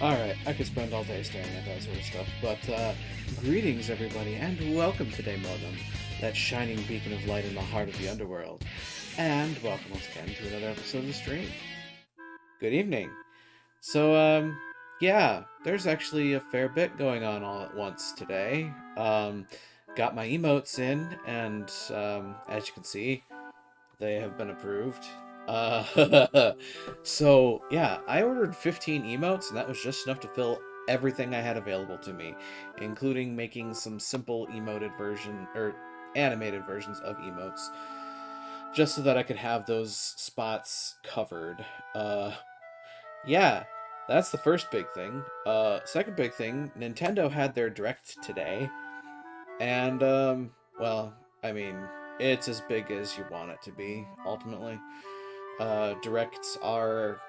Alright, I could spend all day staring at that sort of stuff, but greetings everybody, and welcome to Daemodum, that shining beacon of light in the heart of the underworld. And welcome once again to another episode of the stream. Good evening. So, yeah, there's actually a fair bit going on all at once today. Got my emotes in, and as you can see, they have been approved. So yeah, I ordered 15 emotes, and that was just enough to fill everything I had available to me, including making some simple emoted version or animated versions of emotes, just so that I could have those spots covered. Uh, yeah, that's the first big thing. Second big thing, Nintendo had their Direct today, and well, I mean, it's as big as you want it to be, ultimately. Directs are,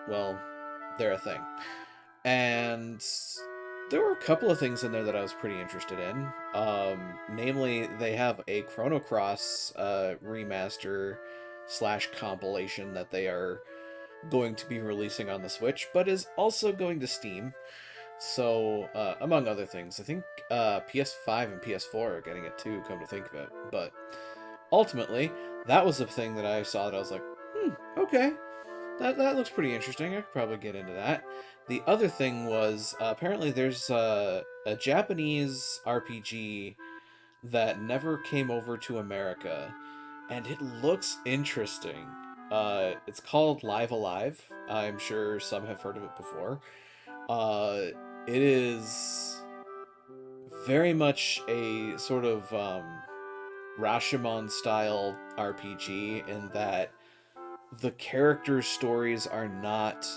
well, they're a thing. And there were a couple of things in there that I was pretty interested in. Namely, they have a Chrono Cross remaster slash compilation that they are going to be releasing on the Switch, but is also going to Steam. So, among other things, I think PS5 and PS4 are getting it too, come to think of it. But ultimately, that was a thing that I saw that I was like, okay, that looks pretty interesting. I could probably get into that. The other thing was apparently there's a Japanese RPG that never came over to America, and it looks interesting. It's called Live Alive. I'm sure some have heard of it before. Uh, it is very much a sort of Rashomon style RPG in that the characters' stories are not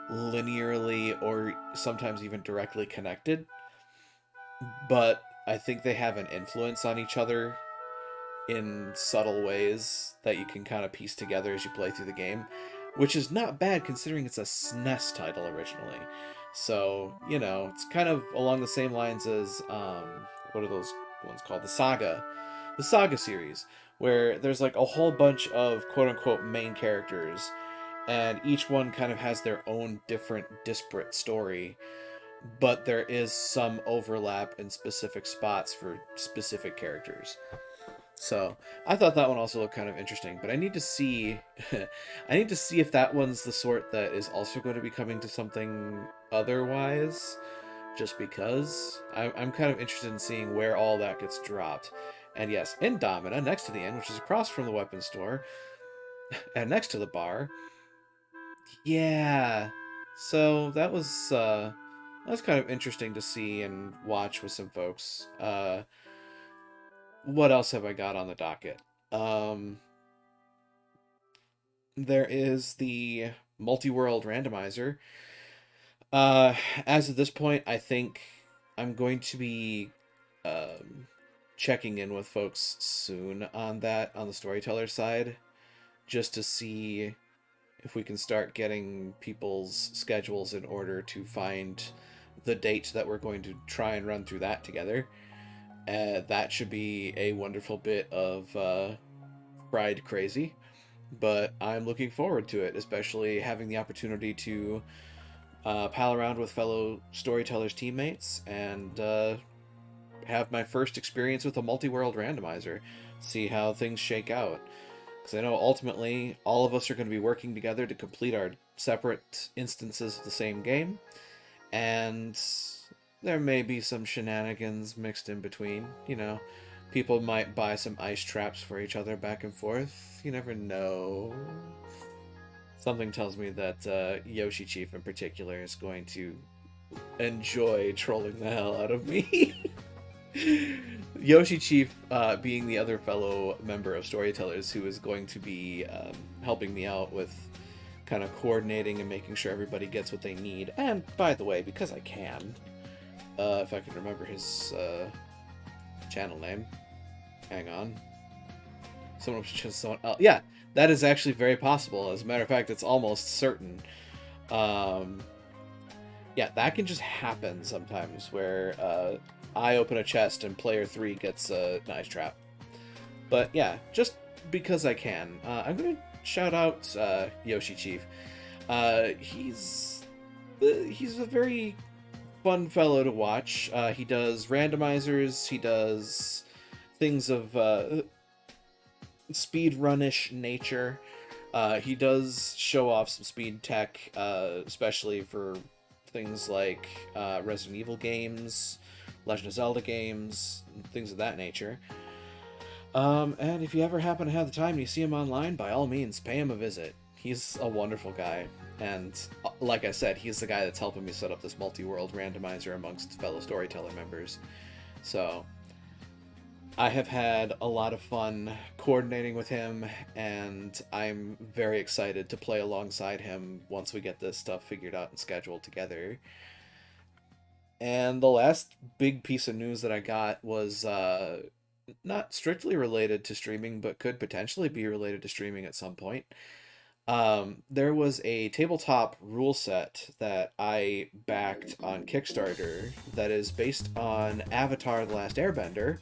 linearly or sometimes even directly connected, but I think they have an influence on each other in subtle ways that you can kind of piece together as you play through the game, which is not bad considering it's a SNES title originally. So, it's kind of along the same lines as, what are those ones called? The Saga series, where there's like a whole bunch of quote unquote main characters, and each one kind of has their own different disparate story, but there is some overlap in specific spots for specific characters. So I thought that one also looked kind of interesting, but I need to see, I need to see if that one's the sort that is also going to be coming to something otherwise. Just because I'm kind of interested in seeing where all that gets dropped. And yes, in Domina, next to the inn, which is across from the weapons store, and next to the bar, yeah. So that was kind of interesting to see and watch with some folks. What else have I got on the docket? Um, there is the multi-world randomizer. Uh, as of this point, I think I'm going to be um, checking in with folks soon on that on the storyteller side, just to see if we can start getting people's schedules in order to find the date that we're going to try and run through that together. That should be a wonderful bit of fried crazy, but I'm looking forward to it, especially having the opportunity to pal around with fellow storytellers teammates and have my first experience with a multi-world randomizer, see how things shake out. Because I know ultimately all of us are going to be working together to complete our separate instances of the same game, and there may be some shenanigans mixed in between. People might buy some ice traps for each other back and forth. You never know. Something tells me that Yoshi Chief in particular is going to enjoy trolling the hell out of me. Yoshi Chief, being the other fellow member of Storytellers who is going to be helping me out with kind of coordinating and making sure everybody gets what they need. And by the way, because I can, if I can remember his channel name, hang on. Someone just someone. Yeah, that is actually very possible. As a matter of fact, it's almost certain. Yeah, that can just happen sometimes where I open a chest and player 3 gets a nice trap. But yeah, just because I can. I'm going to shout out Yoshi Chief. He's he's a very fun fellow to watch. He does randomizers. He does things of speed runish nature. He does show off some speed tech, especially for things like Resident Evil games, Legend of Zelda games, things of that nature. And if you ever happen to have the time and you see him online, by all means, pay him a visit. He's a wonderful guy. And like I said, he's the guy that's helping me set up this multi-world randomizer amongst fellow storyteller members. So I have had a lot of fun coordinating with him, and I'm very excited to play alongside him once we get this stuff figured out and scheduled together. And the last big piece of news that I got was not strictly related to streaming, but could potentially be related to streaming at some point. There was a tabletop rule set that I backed on Kickstarter that is based on Avatar: The Last Airbender,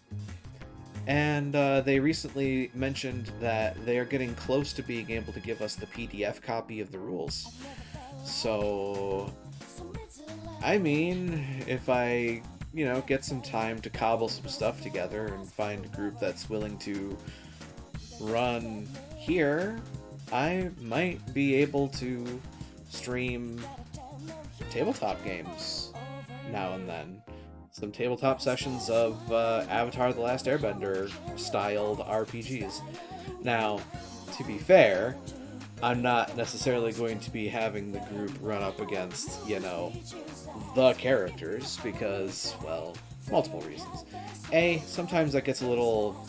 and they recently mentioned that they are getting close to being able to give us the PDF copy of the rules. So, I mean, if I, get some time to cobble some stuff together and find a group that's willing to run here, I might be able to stream tabletop games now and then. Some tabletop sessions of Avatar: The Last Airbender styled RPGs. Now, to be fair, I'm not necessarily going to be having the group run up against, the characters because, well, multiple reasons. A, sometimes that gets a little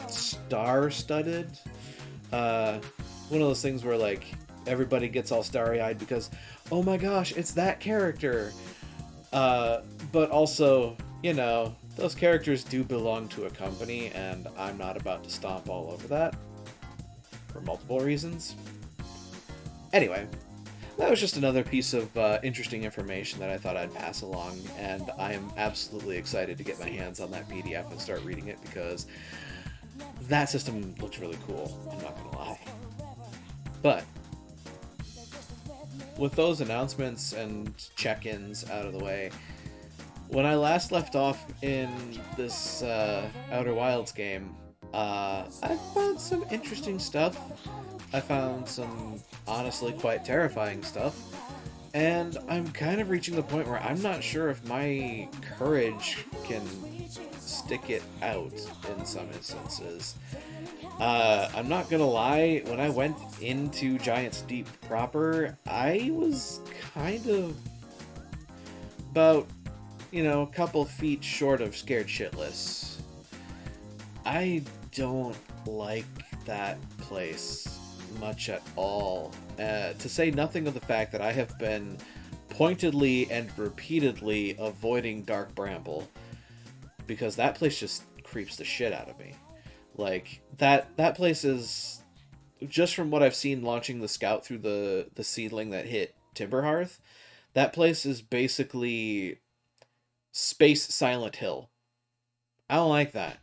star-studded. One of those things where, like, everybody gets all starry-eyed because, oh my gosh, it's that character! But also, those characters do belong to a company, and I'm not about to stomp all over that. For multiple reasons. Anyway, that was just another piece of interesting information that I thought I'd pass along, and I am absolutely excited to get my hands on that PDF and start reading it, because that system looks really cool, I'm not gonna lie. But with those announcements and check-ins out of the way, when I last left off in this Outer Wilds game, I found some interesting stuff. I found some honestly quite terrifying stuff, and I'm kind of reaching the point where I'm not sure if my courage can stick it out in some instances. I'm not gonna lie, when I went into Giant's Deep proper, I was kind of about, a couple feet short of scared shitless. I don't like that place much at all. To say nothing of the fact that I have been pointedly and repeatedly avoiding Dark Bramble, because that place just creeps the shit out of me. Like, that place is, just from what I've seen launching the scout through the seedling that hit Timberhearth, that place is basically Space Silent Hill. I don't like that.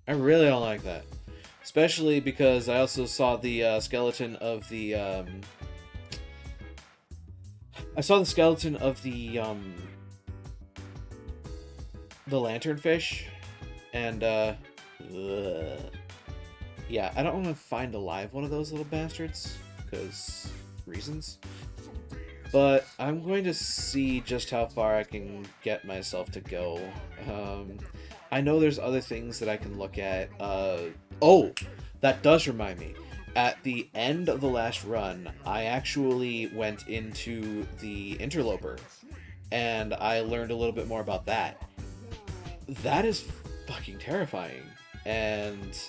I really don't like that. Especially because I also saw the skeleton of the lanternfish, and yeah, I don't want to find a live one of those little bastards because reasons. But I'm going to see just how far I can get myself to go. I know there's other things that I can look at. Oh, that does remind me. At the end of the last run, I actually went into the Interloper, and I learned a little bit more about that. That is fucking terrifying. And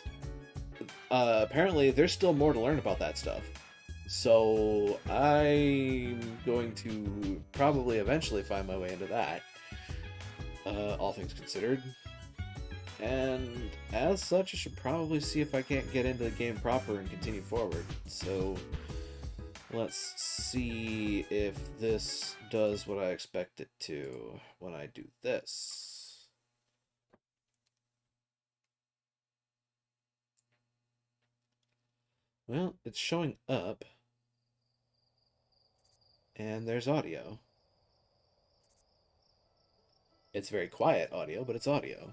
apparently there's still more to learn about that stuff. So I'm going to probably eventually find my way into that, all things considered. And as such, I should probably see if I can't get into the game proper and continue forward. So let's see if this does what I expect it to when I do this. Well, it's showing up. And there's audio. It's very quiet audio, but it's audio.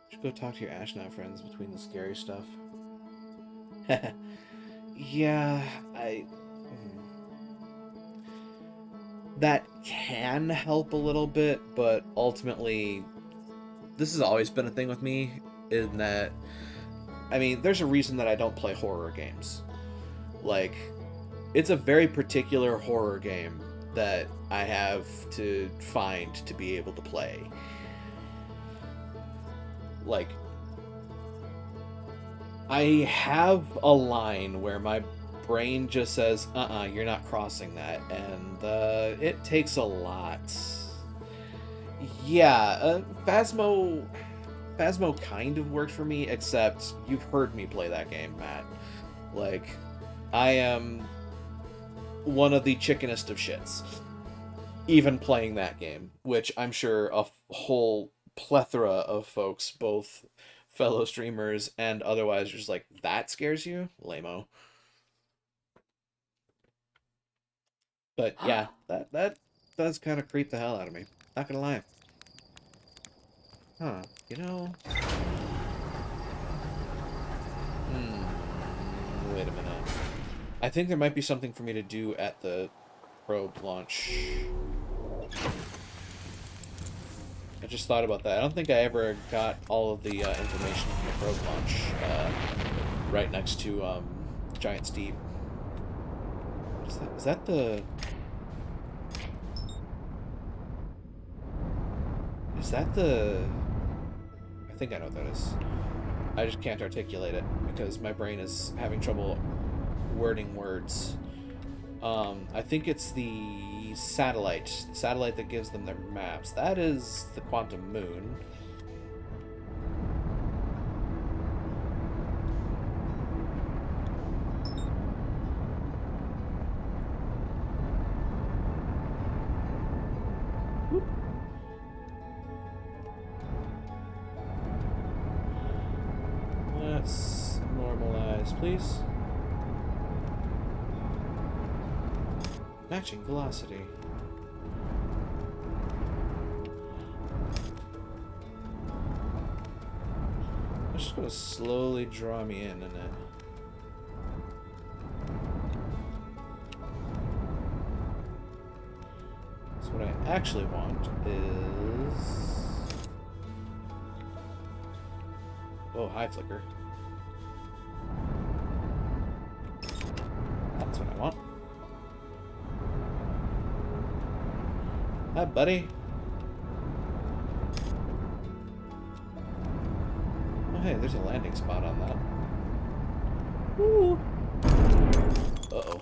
Should go talk to your Ashnod friends between the scary stuff. Yeah, that can help a little bit, but ultimately, this has always been a thing with me, in that, I mean, there's a reason that I don't play horror games. Like, it's a very particular horror game that I have to find to be able to play. Like, I have a line where my brain just says, you're not crossing that, and it takes a lot. Yeah, Phasmo kind of worked for me, except you've heard me play that game, Matt. Like, I am one of the chickenest of shits, even playing that game, which I'm sure a whole plethora of folks, both fellow streamers and otherwise, just like, that scares you? Lame-o. But yeah, that does kind of creep the hell out of me. Not gonna lie. Huh, you know... Wait a minute. I think there might be something for me to do at the probe launch. I just thought about that. I don't think I ever got all of the information from the probe launch right next to Giant's Deep. What is that? Is that the... Is that the... I think I know what that is. I just can't articulate it because my brain is having trouble wording words. I think it's the satellite that gives them their maps. That is the Quantum Moon. Whoop. Let's normalize, please. Matching velocity. It's just gonna slowly draw me in, isn't it? So what I actually want is... Oh, hi, Flicker. That's what I want. Hi, buddy. Oh, hey, there's a landing spot on that. Woo! Uh-oh.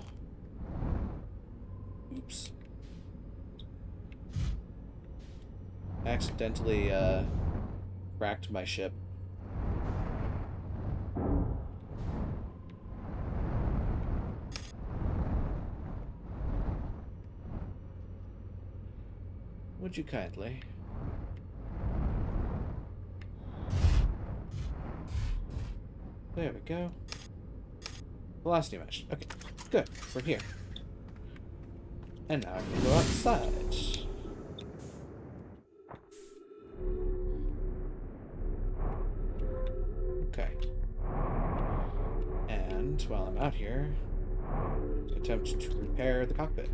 Oops. Accidentally, cracked my ship. Would you kindly? There we go. Velocity match. Okay, good. We're here. And now I can go outside. Okay. And while I'm out here, attempt to repair the cockpit.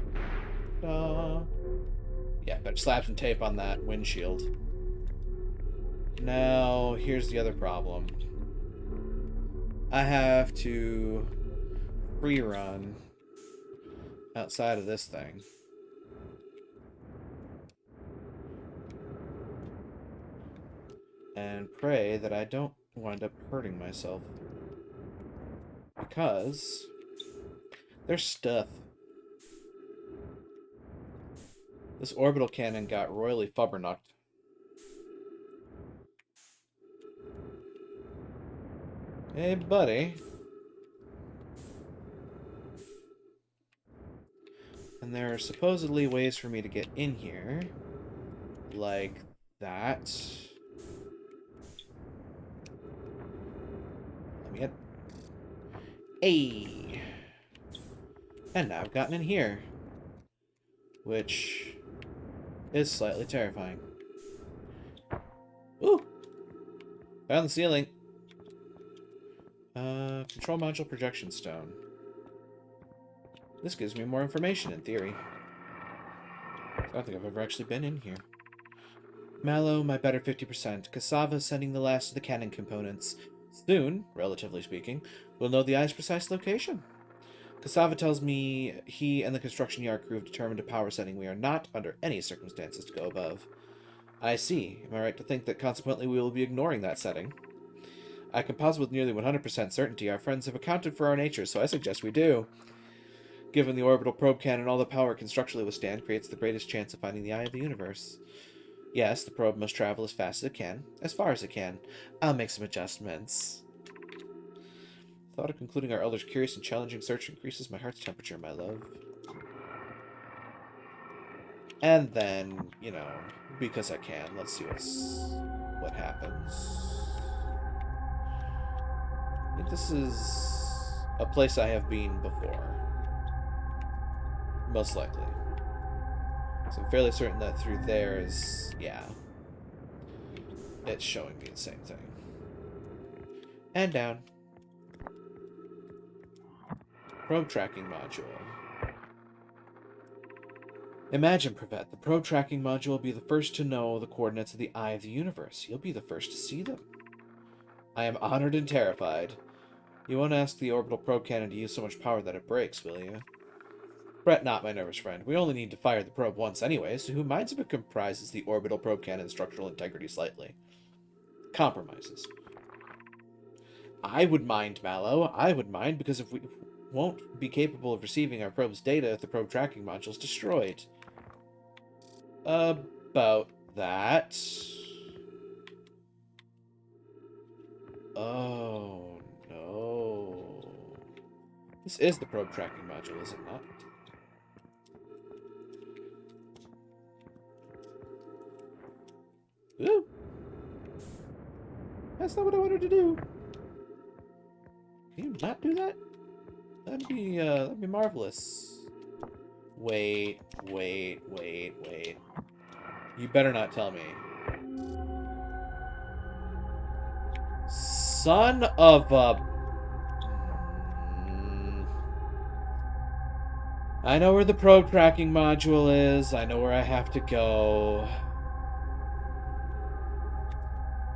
Yeah, better slap some tape on that windshield. Now, here's the other problem. I have to free run outside of this thing. And pray that I don't wind up hurting myself. Because there's stuff. This orbital cannon got royally fubbernucked. Hey, buddy. And there are supposedly ways for me to get in here. Like that. Let me get... Hey! And now I've gotten in here. Which is slightly terrifying. Ooh! Found the ceiling. Control module projection stone. This gives me more information, in theory. I don't think I've ever actually been in here. Mallow, my better 50%. Cassava sending the last of the cannon components. Soon, relatively speaking, we'll know the eye's precise location. Cassava tells me he and the construction yard crew have determined a power setting we are not, under any circumstances, to go above. I see. Am I right to think that consequently we will be ignoring that setting? I can posit with nearly 100% certainty our friends have accounted for our nature, so I suggest we do. Given the orbital probe cannon, all the power it can structurally withstand creates the greatest chance of finding the eye of the universe. Yes, the probe must travel as fast as it can, as far as it can. I'll make some adjustments. The thought of concluding our elder's curious and challenging search increases my heart's temperature, my love. And then, you know, because I can, let's see what happens. I think this is a place I have been before. Most likely. So I'm fairly certain that through there is, yeah. It's showing me the same thing. And down. Probe tracking module. Imagine, Privet, the probe tracking module will be the first to know the coordinates of the eye of the universe. You'll be the first to see them. I am honored and terrified. You won't ask the orbital probe cannon to use so much power that it breaks, will you? Fret not, my nervous friend. We only need to fire the probe once anyway, so who minds if it comprises the orbital probe cannon's structural integrity slightly? Compromises. I would mind, Mallow. I would mind, because if we won't be capable of receiving our probe's data if the probe tracking module is destroyed. About that. Oh, no. This is the probe tracking module, is it not? Ooh. That's not what I wanted to do. Can you not do that? That'd be marvelous. Wait. You better not tell me. Son of a... I know where the probe tracking module is. I know where I have to go.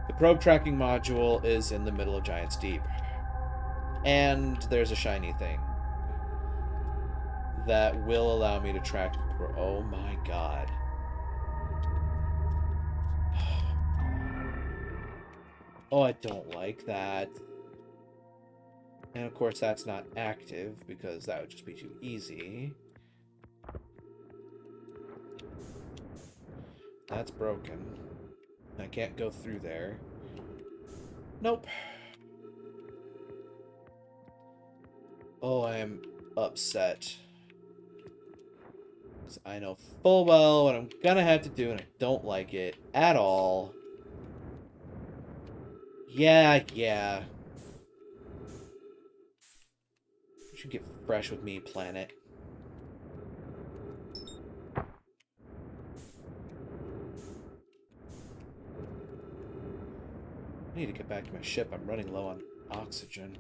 The probe tracking module is in the middle of Giant's Deep. And there's a shiny thing that will allow me to track... Oh my god. Oh, I don't like that. And of course that's not active, because that would just be too easy. That's broken. I can't go through there. Nope. Oh, I am upset. Because I know full well what I'm gonna have to do, and I don't like it at all. Yeah. You should get fresh with me, planet. I need to get back to my ship. I'm running low on oxygen.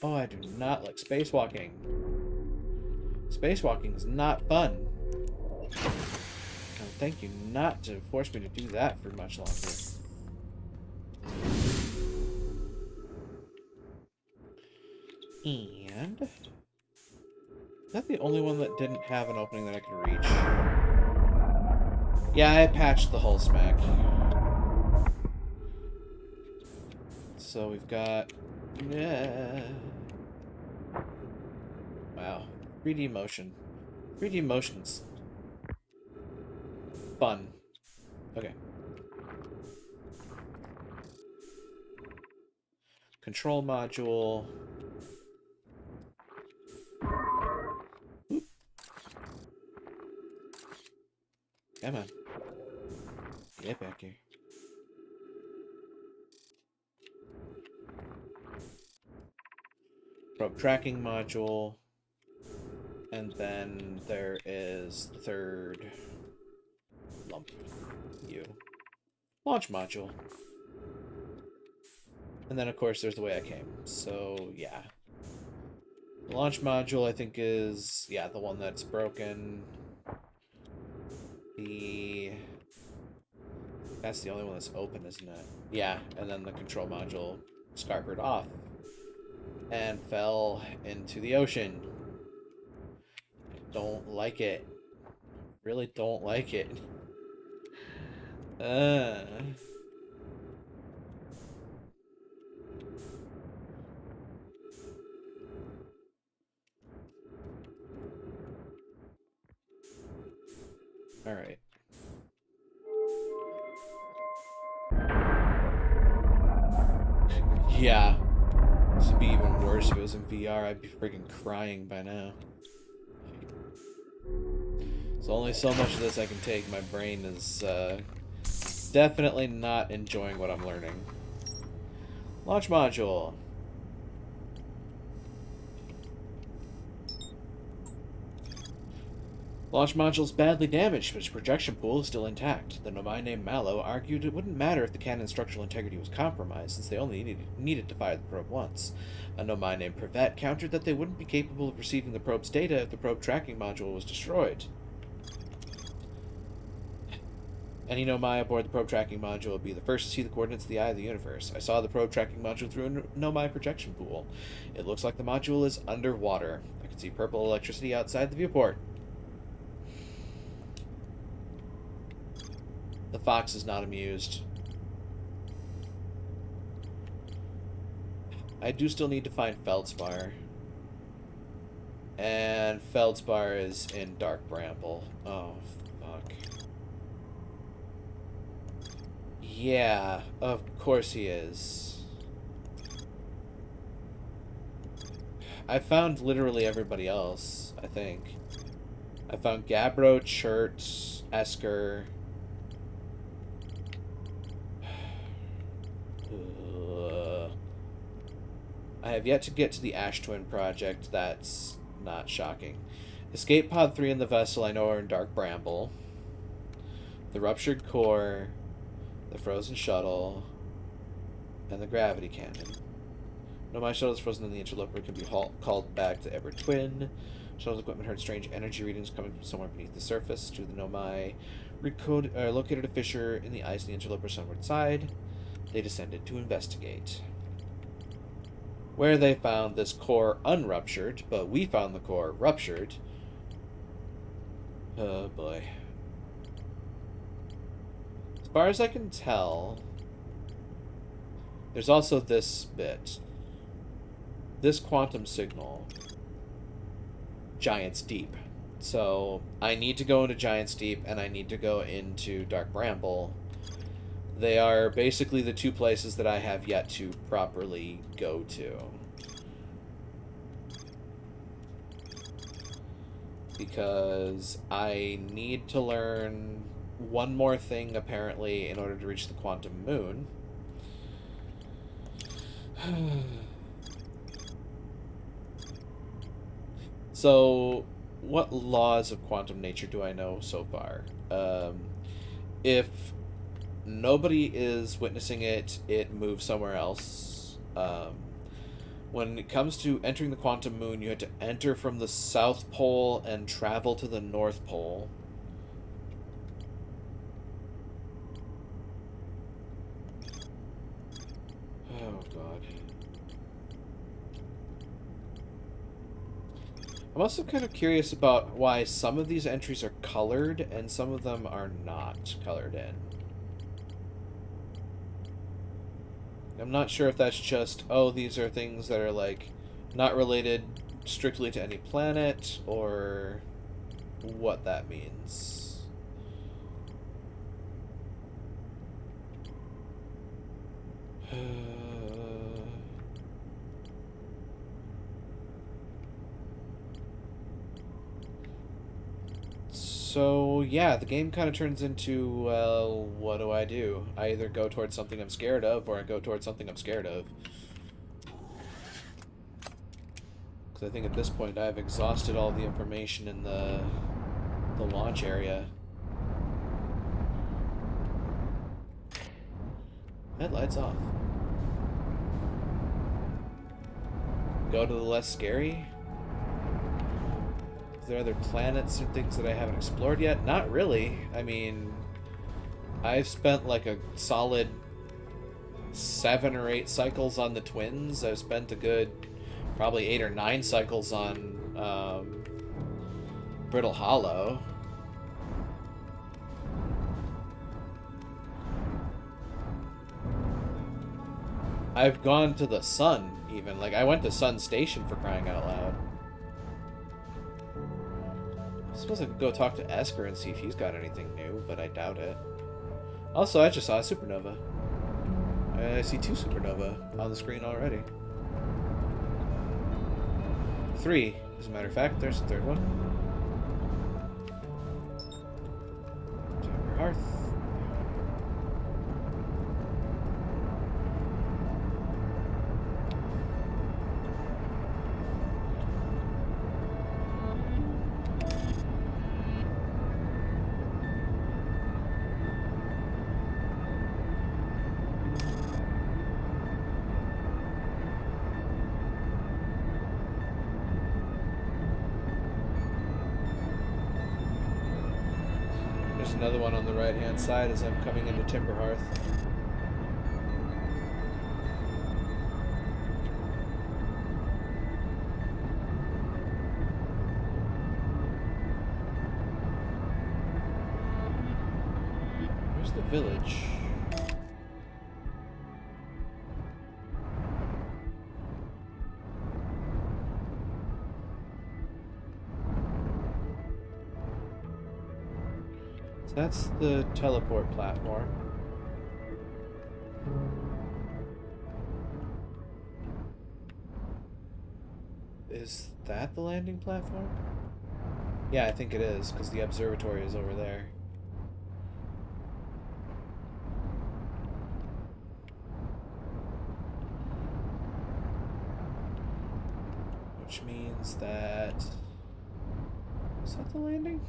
Oh, I do not like spacewalking. Spacewalking is not fun. And thank you not to force me to do that for much longer. And... is that the only one that didn't have an opening that I could reach? Yeah, I patched the hull spec. So we've got... yeah. Wow. 3D motion. 3D motion's fun. Okay. Control module. Oop. Come on. Get back here. probe tracking module. And then there is the third lump U. Launch module. And then, of course, there's the way I came. So, yeah. The launch module, I think, is... yeah, the one that's broken. That's the only one that's open, isn't it? Yeah, and then the control module scarpered off. And fell into the ocean. Don't like it. Really don't like it. Alright. Yeah. This would be even worse if it was in VR. I'd be freaking crying by now. There's only so much of this I can take. My brain is definitely not enjoying what I'm learning. Launch module. Launch module's badly damaged, but its projection pool is still intact. The Nomai named Mallow argued it wouldn't matter if the cannon's structural integrity was compromised, since they only needed to fire the probe once. A Nomai named Privet countered that they wouldn't be capable of receiving the probe's data if the probe tracking module was destroyed. Any Nomai aboard the probe tracking module would be the first to see the coordinates of the eye of the universe. I saw the probe tracking module through a Nomai projection pool. It looks like the module is underwater. I can see purple electricity outside the viewport. The fox is not amused. I do still need to find Feldspar. And Feldspar is in Dark Bramble. Oh, fuck. Yeah, of course he is. I found literally everybody else, I think. I found Gabbro, Chert, Esker... I have yet to get to the Ash Twin project. That's not shocking. Escape Pod 3 and the vessel I know are in Dark Bramble. The Ruptured Core, the Frozen Shuttle, and the Gravity Cannon. No, my shuttle is frozen and the interloper can be called back to Ever Twin. Shuttle's equipment heard strange energy readings coming from somewhere beneath the surface. To the Nomai located a fissure in the ice on the interloper's sunward side. They descended to investigate. Where they found this core unruptured, but we found the core ruptured. Oh boy. As far as I can tell, there's also this bit. This quantum signal. Giant's Deep. So, I need to go into Giant's Deep, and I need to go into Dark Bramble. They are basically the two places that I have yet to properly go to. Because I need to learn one more thing, apparently, in order to reach the Quantum Moon. So, what laws of quantum nature do I know so far? If nobody is witnessing it, it moves somewhere else. When it comes to entering the Quantum Moon, you have to enter from the South Pole and travel to the North Pole. Oh, God. I'm also kind of curious about why some of these entries are colored and some of them are not colored in. I'm not sure if that's just, oh, these are things that are, like, not related strictly to any planet, or what that means. So, yeah, the game kind of turns into, well, what do? I either go towards something I'm scared of, or I go towards something I'm scared of. Because I think at this point I've exhausted all the information in the launch area. Headlights off. Go to the less scary? Is there other planets or things that I haven't explored yet? Not really. I mean, I've spent like a solid 7 or 8 cycles on the twins. I've spent a good probably 8 or 9 cycles on Brittle Hollow. I've gone to the sun, even. Like, I went to Sun Station, for crying out loud. I suppose I could go talk to Esker and see if he's got anything new, but I doubt it. Also, I just saw a supernova. I see 2 supernova on the screen already. 3, as a matter of fact. There's the 3rd one. Timber Hearth. Another one on the right-hand side as I'm coming into Timber Hearth. Where's the village? That's the teleport platform. Is that the landing platform? Yeah, I think it is, because the observatory is over there. Which means that... Is that the landing?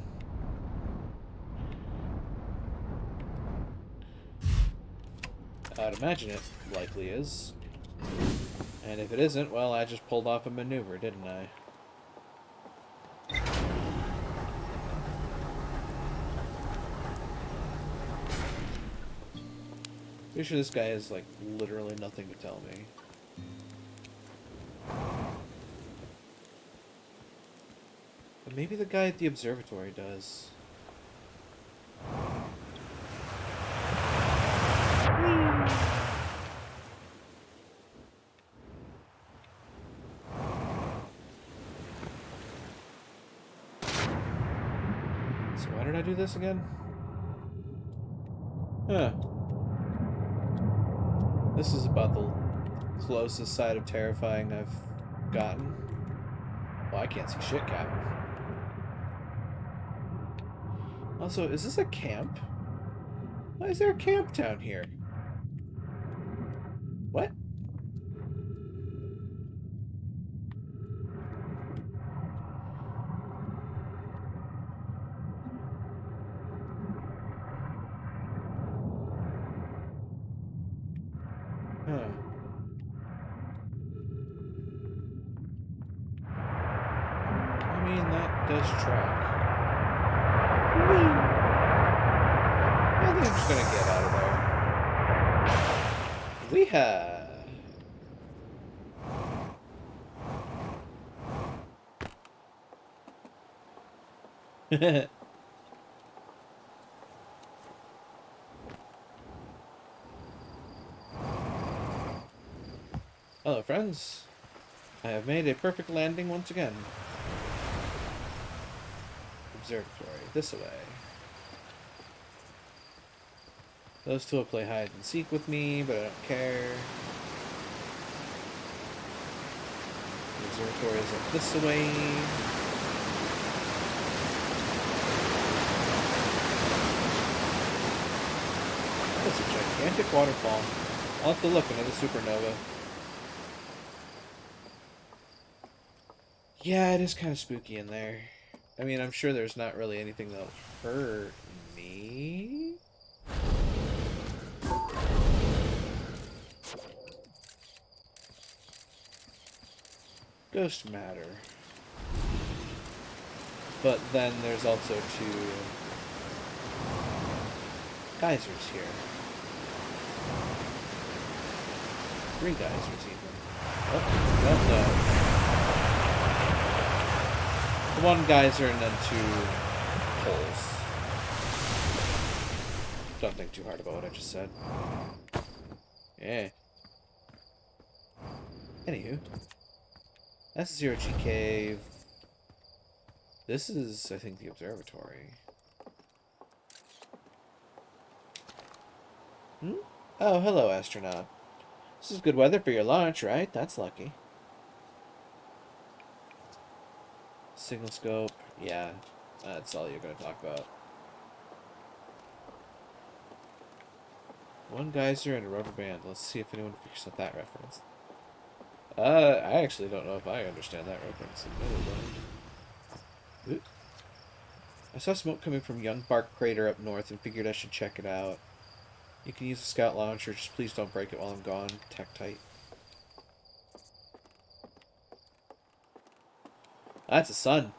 I'd imagine it likely is. And if it isn't, well, I just pulled off a maneuver, didn't I? Pretty sure this guy has, like, literally nothing to tell me. But maybe the guy at the observatory does. So why did I do this again? Huh. This is about the closest side of terrifying I've gotten. Well, I can't see shit, Cap. Also, is this a camp? Why is there a camp down here? What? Huh. I mean, that does track. Whee! I think I'm just gonna get out of there. Weeha! Hello, friends. I have made a perfect landing once again. Observatory, this way. Those two will play hide and seek with me, but I don't care. The observatory is up this way. That's a gigantic waterfall. I'll have to look, another supernova. Yeah, it is kind of spooky in there. I mean, I'm sure there's not really anything that'll hurt me. Ghost matter. But then there's also two geysers here. 3 geysers even. Oh, well, no. One geyser and then 2 holes. Don't think too hard about what I just said. Yeah. Anywho. That's Zero G Cave. This is, I think, the observatory. Hmm? Oh, hello, astronaut. This is good weather for your launch, right? That's lucky. Signal scope. Yeah, that's all you're going to talk about. One geyser and a rubber band. Let's see if anyone picks up that reference. I actually don't know if I understand that reference. Oop. I saw smoke coming from Young Bark Crater up north and figured I should check it out. You can use the scout launcher, just please don't break it while I'm gone. Tech tight. That's a sun.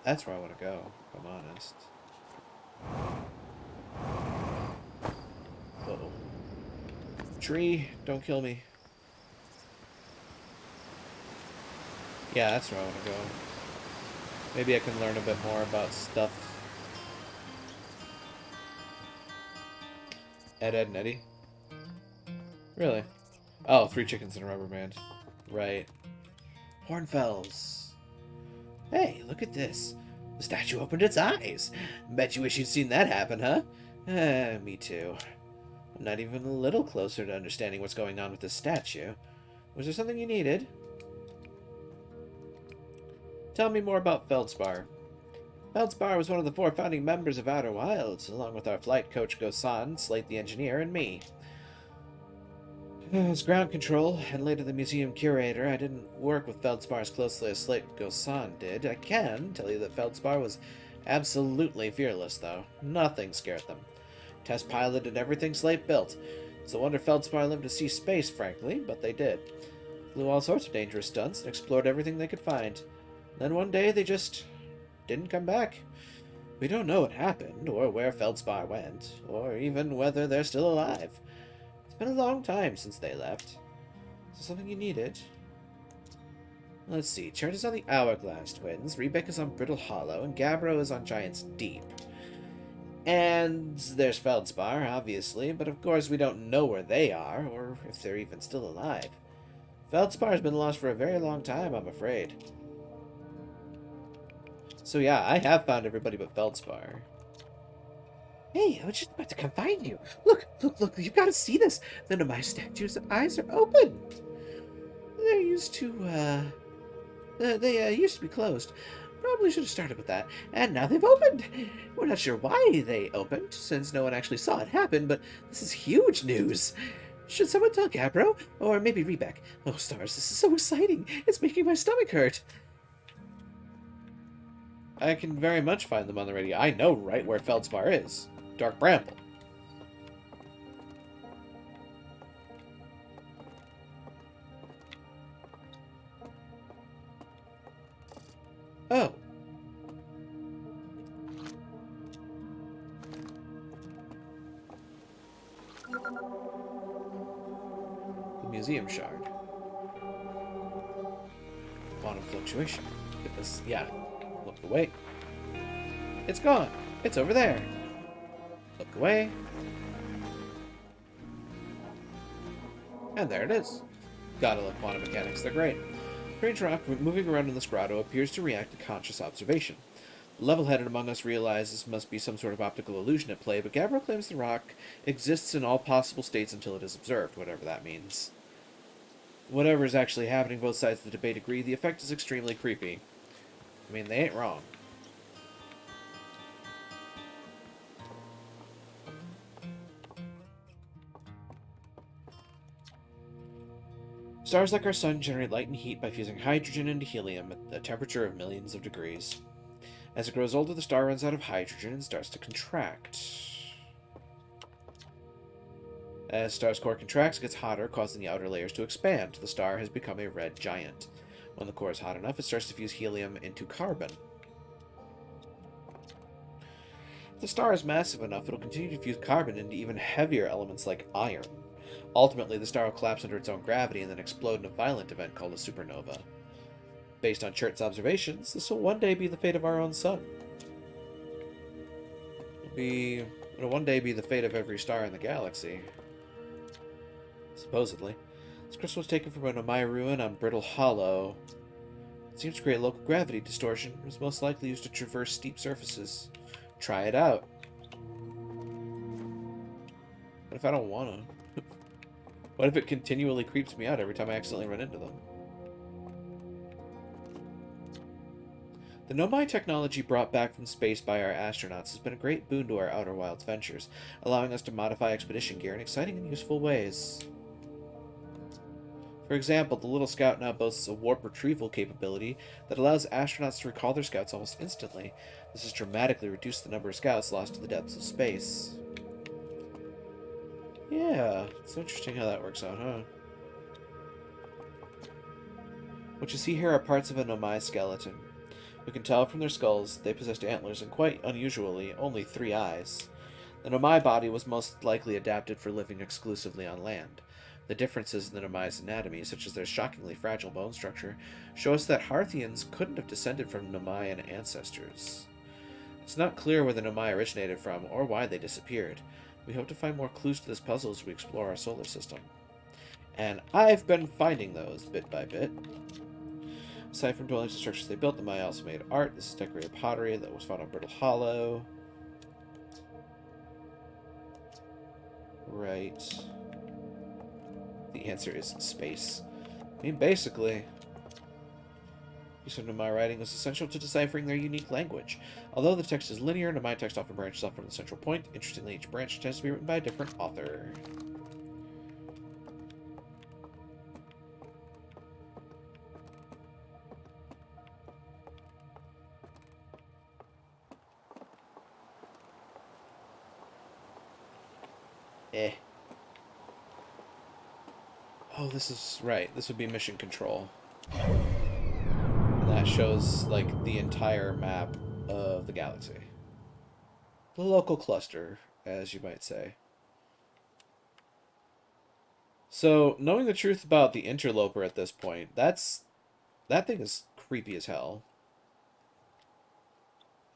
That's where I want to go, if I'm honest. Uh-oh. Tree, don't kill me. Yeah, that's where I want to go. Maybe I can learn a bit more about stuff. Ed, Ed, and Eddie? Really? Oh, 3 chickens and a rubber band. Right. Hornfells. Hey, look at this. The statue opened its eyes. Bet you wish you'd seen that happen, huh? Me too. I'm not even a little closer to understanding what's going on with this statue. Was there something you needed? Tell me more about Feldspar. Feldspar was one of the 4 founding members of Outer Wilds, along with our flight coach Gosan, Slate the engineer, and me. As ground control, and later the museum curator, I didn't work with Feldspar as closely as Slate Gosan did. I can tell you that Feldspar was absolutely fearless, though. Nothing scared them. Test piloted everything Slate built. It's a wonder Feldspar lived to see space, frankly, but they did. Flew all sorts of dangerous stunts and explored everything they could find. Then one day they just didn't come back. We don't know what happened, or where Feldspar went, or even whether they're still alive. It's been a long time since they left. Is there something you needed? Let's see. Chert is on the Hourglass Twins, Rebek is on Brittle Hollow, and Gabbro is on Giant's Deep. And there's Feldspar, obviously, but of course we don't know where they are, or if they're even still alive. Feldspar has been lost for a very long time, I'm afraid. So yeah, I have found everybody but Feldspar. Hey, I was just about to come find you. Look, you've got to see this. The Nomai statue's eyes are open. They used to be closed. Probably should have started with that. And now they've opened. We're not sure why they opened, since no one actually saw it happen, but this is huge news. Should someone tell Gabbro? Or maybe Rebek? Oh, stars, this is so exciting. It's making my stomach hurt. I can very much find them on the radio. I know right where Feldspar is. Dark Bramble. Oh. The museum shard. Quantum fluctuation. It was, yeah. Look away. It's gone. It's over there. Look away. And there it is. Gotta love quantum mechanics, they're great. Strange rock moving around in this grotto appears to react to conscious observation. The level-headed among us realize this must be some sort of optical illusion at play, but Gabriel claims the rock exists in all possible states until it is observed, whatever that means. Whatever is actually happening, both sides of the debate agree the effect is extremely creepy. I mean, they ain't wrong. Stars like our sun generate light and heat by fusing hydrogen into helium at a temperature of millions of degrees. As it grows older, the star runs out of hydrogen and starts to contract. As star's core contracts, it gets hotter, causing the outer layers to expand. The star has become a red giant. When the core is hot enough, it starts to fuse helium into carbon. If the star is massive enough, it'll continue to fuse carbon into even heavier elements like iron. Ultimately, the star will collapse under its own gravity and then explode in a violent event called a supernova. Based on Chert's observations, this will one day be the fate of our own sun. It'll one day be the fate of every star in the galaxy. Supposedly. This crystal was taken from a Nomai ruin on Brittle Hollow. It seems to create local gravity distortion. It was most likely used to traverse steep surfaces. Try it out. What if I don't want to? What if it continually creeps me out every time I accidentally run into them? The Nomai technology brought back from space by our astronauts has been a great boon to our Outer Wilds ventures, allowing us to modify expedition gear in exciting and useful ways. For example, the Little Scout now boasts a warp retrieval capability that allows astronauts to recall their scouts almost instantly. This has dramatically reduced the number of scouts lost to the depths of space. Yeah, it's interesting how that works out, huh? What you see here are parts of a Nomai skeleton. We can tell from their skulls they possessed antlers and, quite unusually, only 3 eyes. The Nomai body was most likely adapted for living exclusively on land. The differences in the Nomai's anatomy, such as their shockingly fragile bone structure, show us that Harthians couldn't have descended from Nomaian ancestors. It's not clear where the Nomai originated from or why they disappeared. We hope to find more clues to this puzzle as we explore our solar system. And I've been finding those bit by bit. Aside from dwellings and structures they built, the Maya also made art. This is decorated pottery that was found on Brittle Hollow. Right. The answer is space. I mean, basically, use of Nomai writing is essential to deciphering their unique language. Although the text is linear, Nomai text often branches off from the central point. Interestingly, each branch tends to be written by a different author. Oh, this is right. This would be mission control. And that shows, like, the entire map of the galaxy. The local cluster, as you might say. So, knowing the truth about the interloper at this point, that thing is creepy as hell.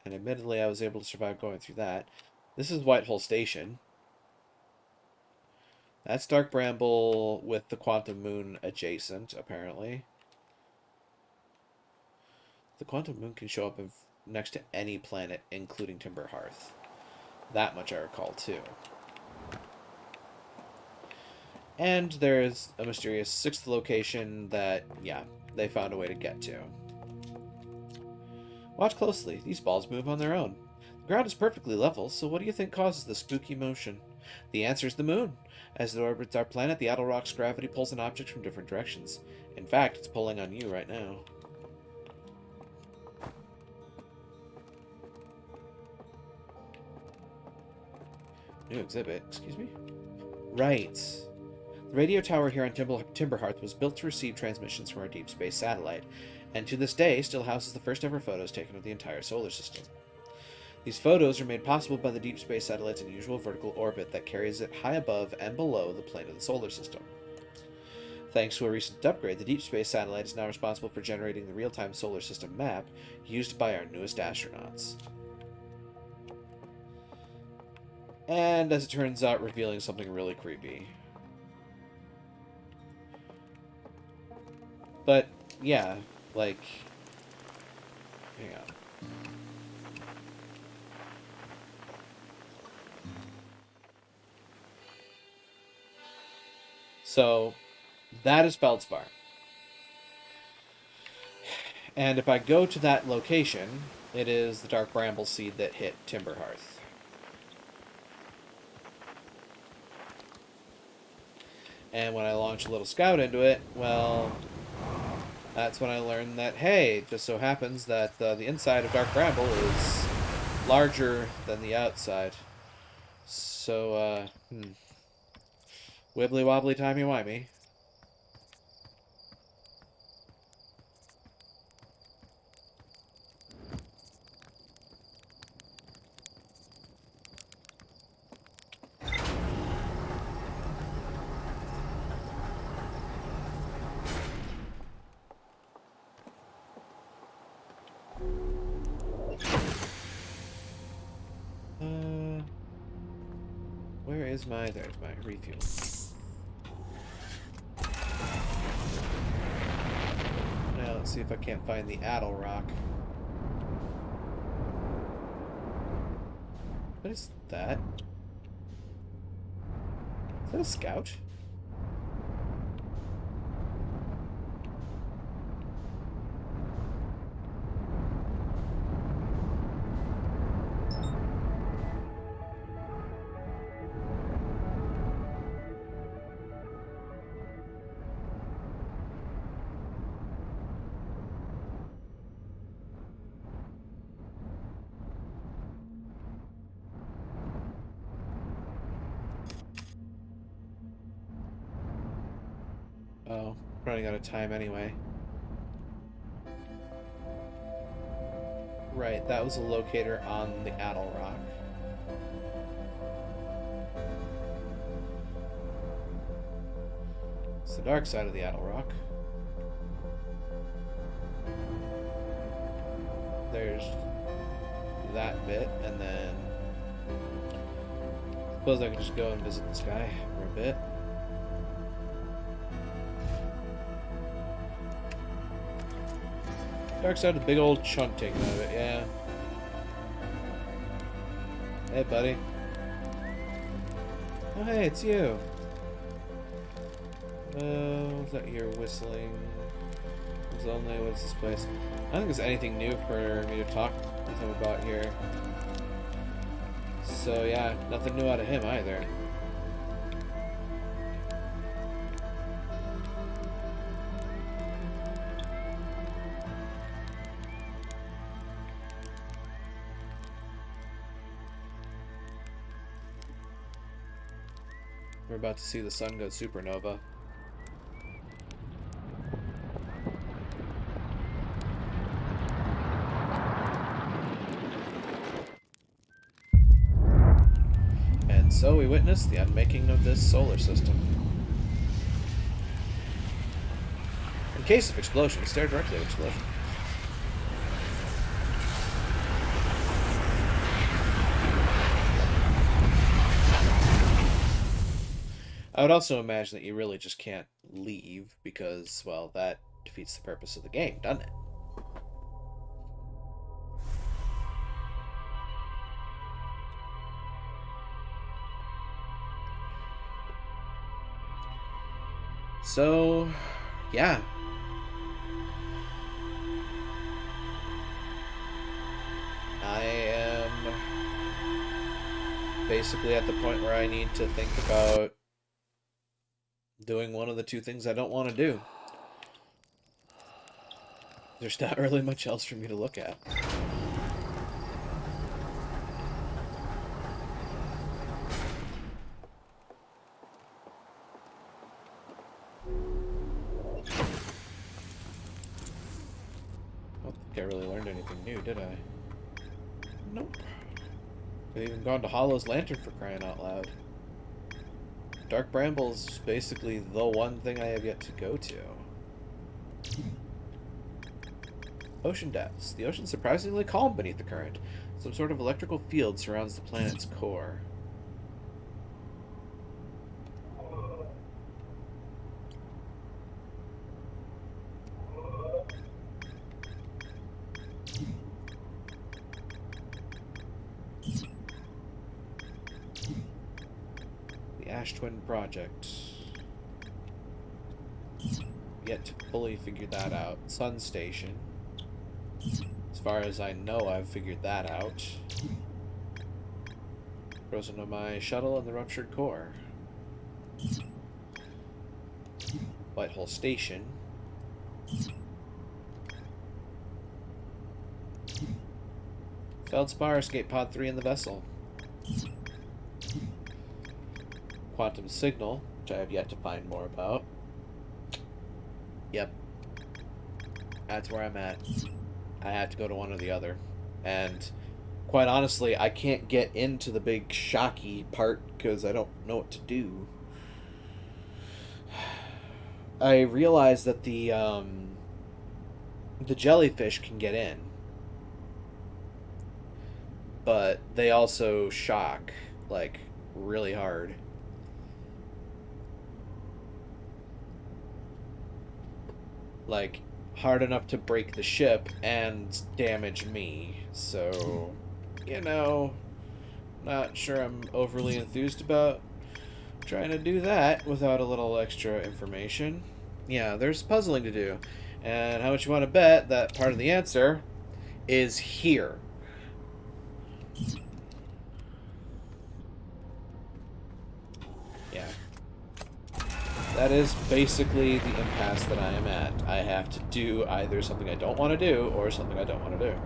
And admittedly, I was able to survive going through that. This is Whitehole Station. That's Dark Bramble with the Quantum Moon adjacent, apparently. The Quantum Moon can show up next to any planet, including Timber Hearth. That much I recall, too. And there's a mysterious 6th location that, yeah, they found a way to get to. Watch closely. These balls move on their own. The ground is perfectly level, so what do you think causes the spooky motion? The answer is the moon. As it orbits our planet, the Adelrock's gravity pulls in objects from different directions. In fact, it's pulling on you right now. New exhibit, excuse me? Right. The radio tower here on Timberhearth was built to receive transmissions from our deep space satellite, and to this day still houses the first ever photos taken of the entire solar system. These photos are made possible by the deep space satellite's unusual vertical orbit that carries it high above and below the plane of the solar system. Thanks to a recent upgrade, the deep space satellite is now responsible for generating the real-time solar system map used by our newest astronauts. And, as it turns out, revealing something really creepy. But, yeah, like... hang on. So, that is Feldspar. And if I go to that location, it is the Dark Bramble seed that hit Timberhearth. And when I launched a little scout into it, well, that's when I learned that, hey, it just so happens that the inside of Dark Bramble is larger than the outside. So, wibbly wobbly timey wimey. Where is my... There's my refuel. Now, let's see if I can't find the Addle Rock. What is that? Is that a scout? Oh, running out of time anyway. Right, that was a locator on the Addle Rock. It's the dark side of the Addle Rock. There's that bit, and then... Suppose I could just go and visit this guy for a bit. Dark side, a big old chunk taken out of it, yeah. Hey, buddy. Oh, hey, it's you. Is that your whistling? It's only, what's this place? I don't think there's anything new for me to talk with him about here. So, yeah, nothing new out of him either. We're about to see the sun go supernova. And so we witness the unmaking of this solar system. In case of explosion, stare directly at explosion. I would also imagine that you really just can't leave because, well, that defeats the purpose of the game, doesn't it? So, yeah. I am basically at the point where I need to think about doing one of the two things I don't want to do. There's not really much else for me to look at. I don't think I really learned anything new, did I? Nope. I've even gone to Hollow's Lantern for crying out loud. Dark Bramble's basically the one thing I have yet to go to. Ocean depths. The ocean's surprisingly calm beneath the current. Some sort of electrical field surrounds the planet's core. The Ash Twin Project. Yet to fully figure that out. Sun Station. As far as I know, I've figured that out. Frozen to my shuttle and the ruptured core. Whitehall Station. Feldspar, Escape Pod 3 in the vessel. Quantum Signal, which I have yet to find more about. Yep. That's where I'm at. I had to go to one or the other. And quite honestly, I can't get into the big shocky part because I don't know what to do. I realized that the jellyfish can get in, but they also shock, like, really hard. Like, hard enough to break the ship and damage me. So, you know, not sure I'm overly enthused about trying to do that without a little extra information. Yeah, there's puzzling to do. And how much you want to bet that part of the answer is here. Yeah. That is basically the impasse that I am at. I have to do either something I don't want to do or something I don't want to do.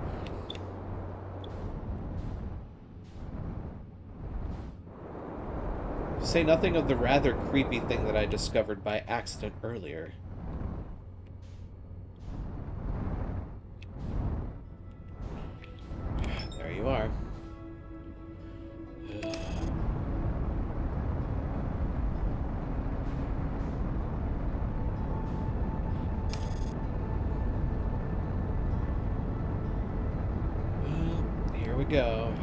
To say nothing of the rather creepy thing that I discovered by accident earlier. There you are. Here we go.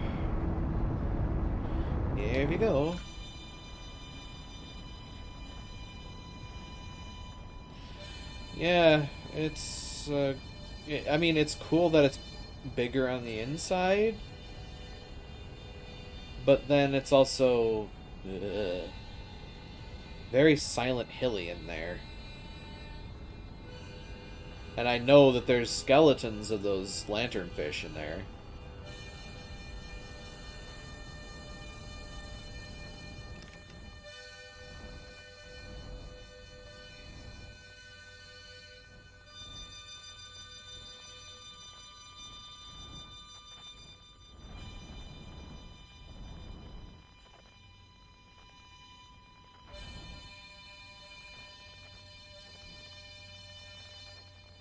Here we go. Yeah, it's, I mean, it's cool that it's bigger on the inside, but then it's also very Silent Hilly in there. And I know that there's skeletons of those lanternfish in there.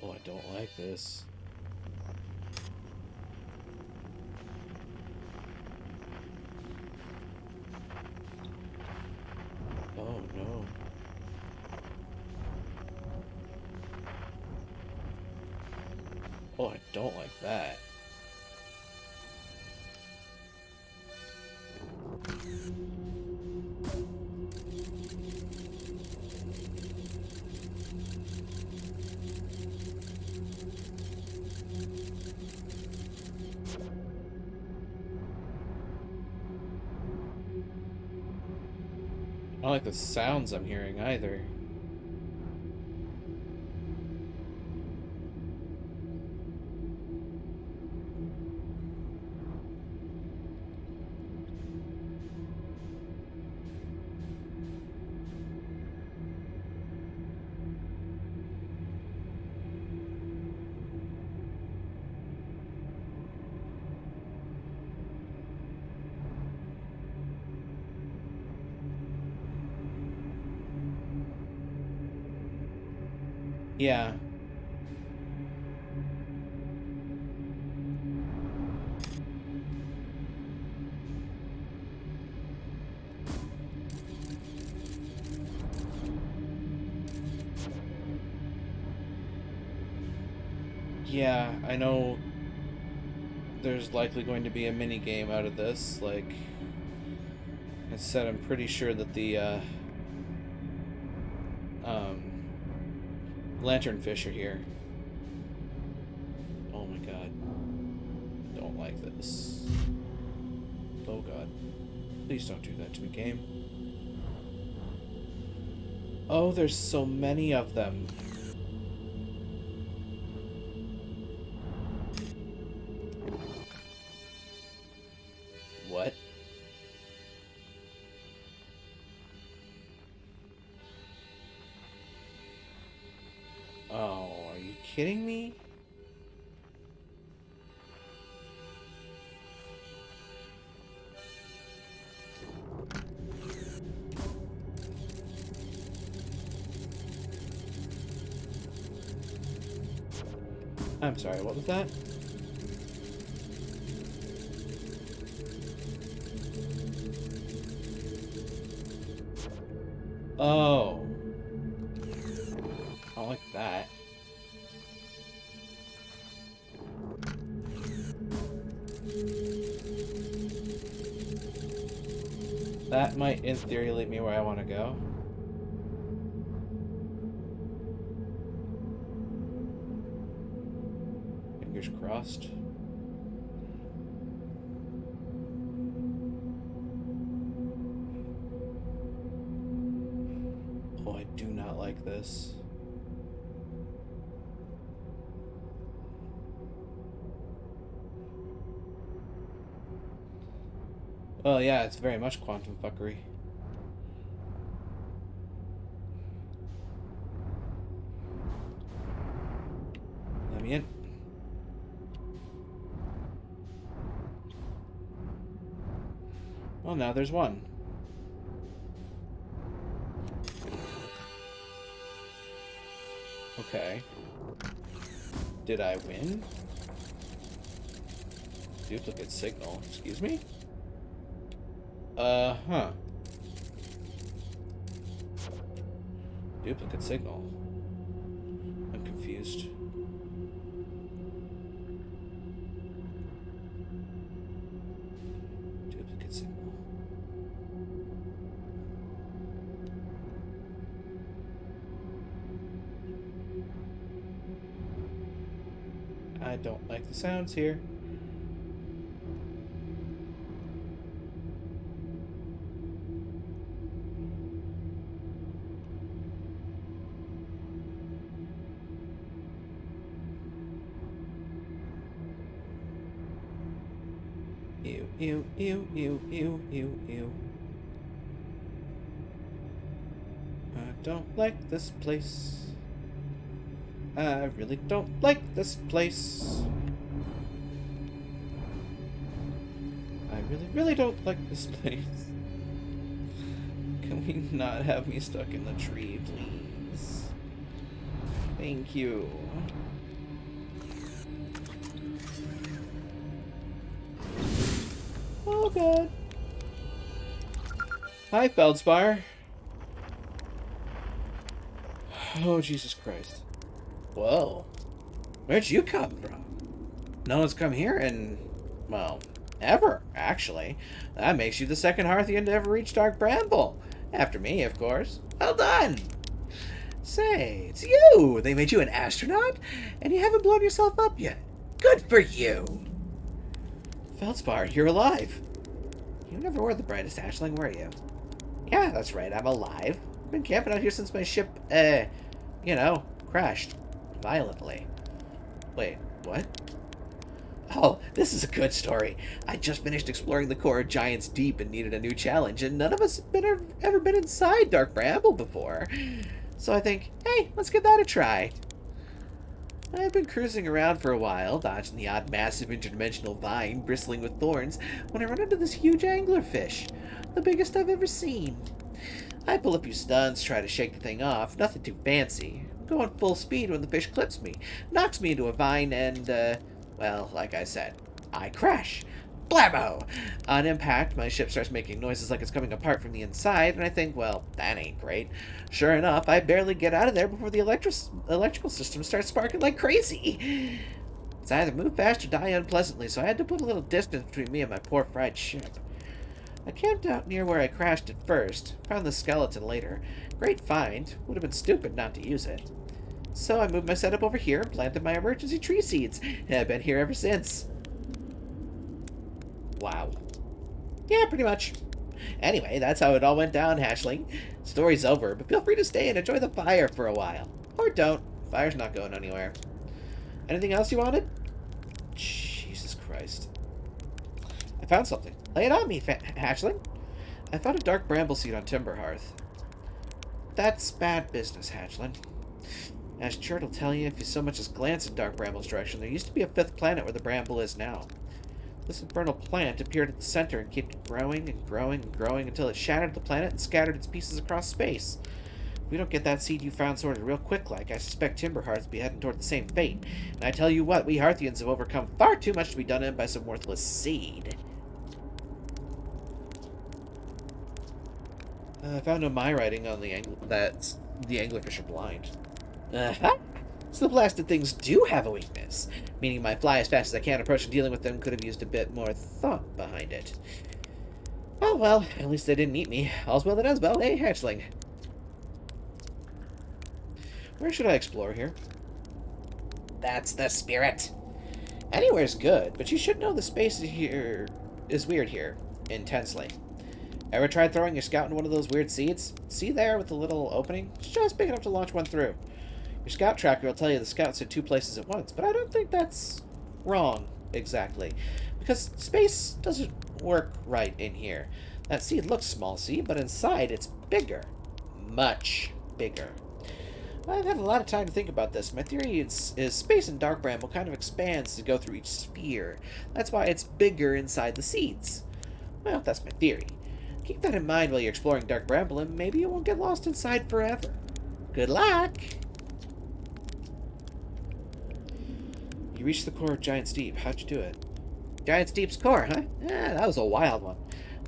Oh, I don't like this. Oh, no. Oh, I don't like that. I don't like the sounds I'm hearing either. Yeah. Yeah, I know there's likely going to be a mini game out of this. Like I said, I'm pretty sure that the um, lanternfish are here. Oh my god. Don't like this. Oh god. Please don't do that to me, game. Oh, there's so many of them. What? Oh, are you kidding me? I'm sorry, what was that? Oh. I don't like that. That might, in theory, lead me where I want to go. Fingers crossed. Oh, I do not like this. Well, yeah, it's very much quantum fuckery. Let me in. Well, now there's one. Okay. Did I win? Duplicate signal. Excuse me? Huh. Duplicate signal. I'm confused. Duplicate signal. I don't like the sounds here. Ew, ew, ew, ew, ew, ew, ew. I don't like this place. I really don't like this place. I really, really don't like this place. Can we not have me stuck in the tree, please? Thank you. Oh god. Hi, Feldspar. Oh, Jesus Christ. Whoa. Where'd you come from? No one's come here in, well, ever, actually. That makes you the second Hearthian to ever reach Dark Bramble. After me, of course. Well done! Say, it's you! They made you an astronaut? And you haven't blown yourself up yet. Good for you! Feldspar, you're alive. You never were the brightest hatchling, were you? Yeah, that's right, I'm alive. I've been camping out here since my ship, crashed. Violently. Wait, what? Oh, this is a good story. I just finished exploring the core of Giant's Deep and needed a new challenge, and none of us have ever been inside Dark Bramble before. So I think, hey, let's give that a try. I've been cruising around for a while, dodging the odd massive interdimensional vine bristling with thorns, when I run into this huge anglerfish, the biggest I've ever seen. I pull a few stunts, try to shake the thing off, nothing too fancy. I'm going full speed when the fish clips me, knocks me into a vine, and, well, like I said, I crash. Blammo! On impact, my ship starts making noises like it's coming apart from the inside, and I think, well, that ain't great. Sure enough, I barely get out of there before the electrical system starts sparking like crazy. It's either move fast or die unpleasantly, so I had to put a little distance between me and my poor fried ship. I camped out near where I crashed at first, found the skeleton later. Great find, would have been stupid not to use it. So I moved my setup over here and planted my emergency tree seeds, and I've been here ever since. Wow. Yeah, pretty much. Anyway, that's how it all went down, Hatchling. Story's over, but feel free to stay and enjoy the fire for a while. Or don't. Fire's not going anywhere. Anything else you wanted? Jesus Christ. I found something. Lay it on me, Hatchling. I found a dark bramble seed on Timberhearth. That's bad business, Hatchling. As Chert will tell you if you so much as glance in Dark Bramble's direction, there used to be a fifth planet where the Bramble is now. This infernal plant appeared at the center and kept growing and growing and growing until it shattered the planet and scattered its pieces across space. If we don't get that seed you found sorted real quick like, I suspect Timberhearts will be heading toward the same fate. And I tell you what, we Hearthians have overcome far too much to be done in by some worthless seed. I found no my writing on that the anglerfish are blind. Uh-huh. So the blasted things do have a weakness, meaning my fly as fast as I can approach and dealing with them could have used a bit more thought behind it. Oh well, at least they didn't eat me. All's well that ends well, eh, hatchling? Where should I explore here? That's the spirit. Anywhere's good, but you should know the space here is weird here. Intensely. Ever tried throwing your scout into one of those weird seeds? See there with the little opening? It's just big enough to launch one through. Your scout tracker will tell you the scout's in two places at once, but I don't think that's wrong, exactly. Because space doesn't work right in here. That seed looks small, see, but inside it's bigger. Much bigger. I've had a lot of time to think about this. My theory is space in Dark Bramble kind of expands to go through each sphere. That's why it's bigger inside the seeds. Well, that's my theory. Keep that in mind while you're exploring Dark Bramble, and maybe you won't get lost inside forever. Good luck! You reached the core of Giant Steep. How'd you do it? Giant Steep's core, huh? Yeah, that was a wild one.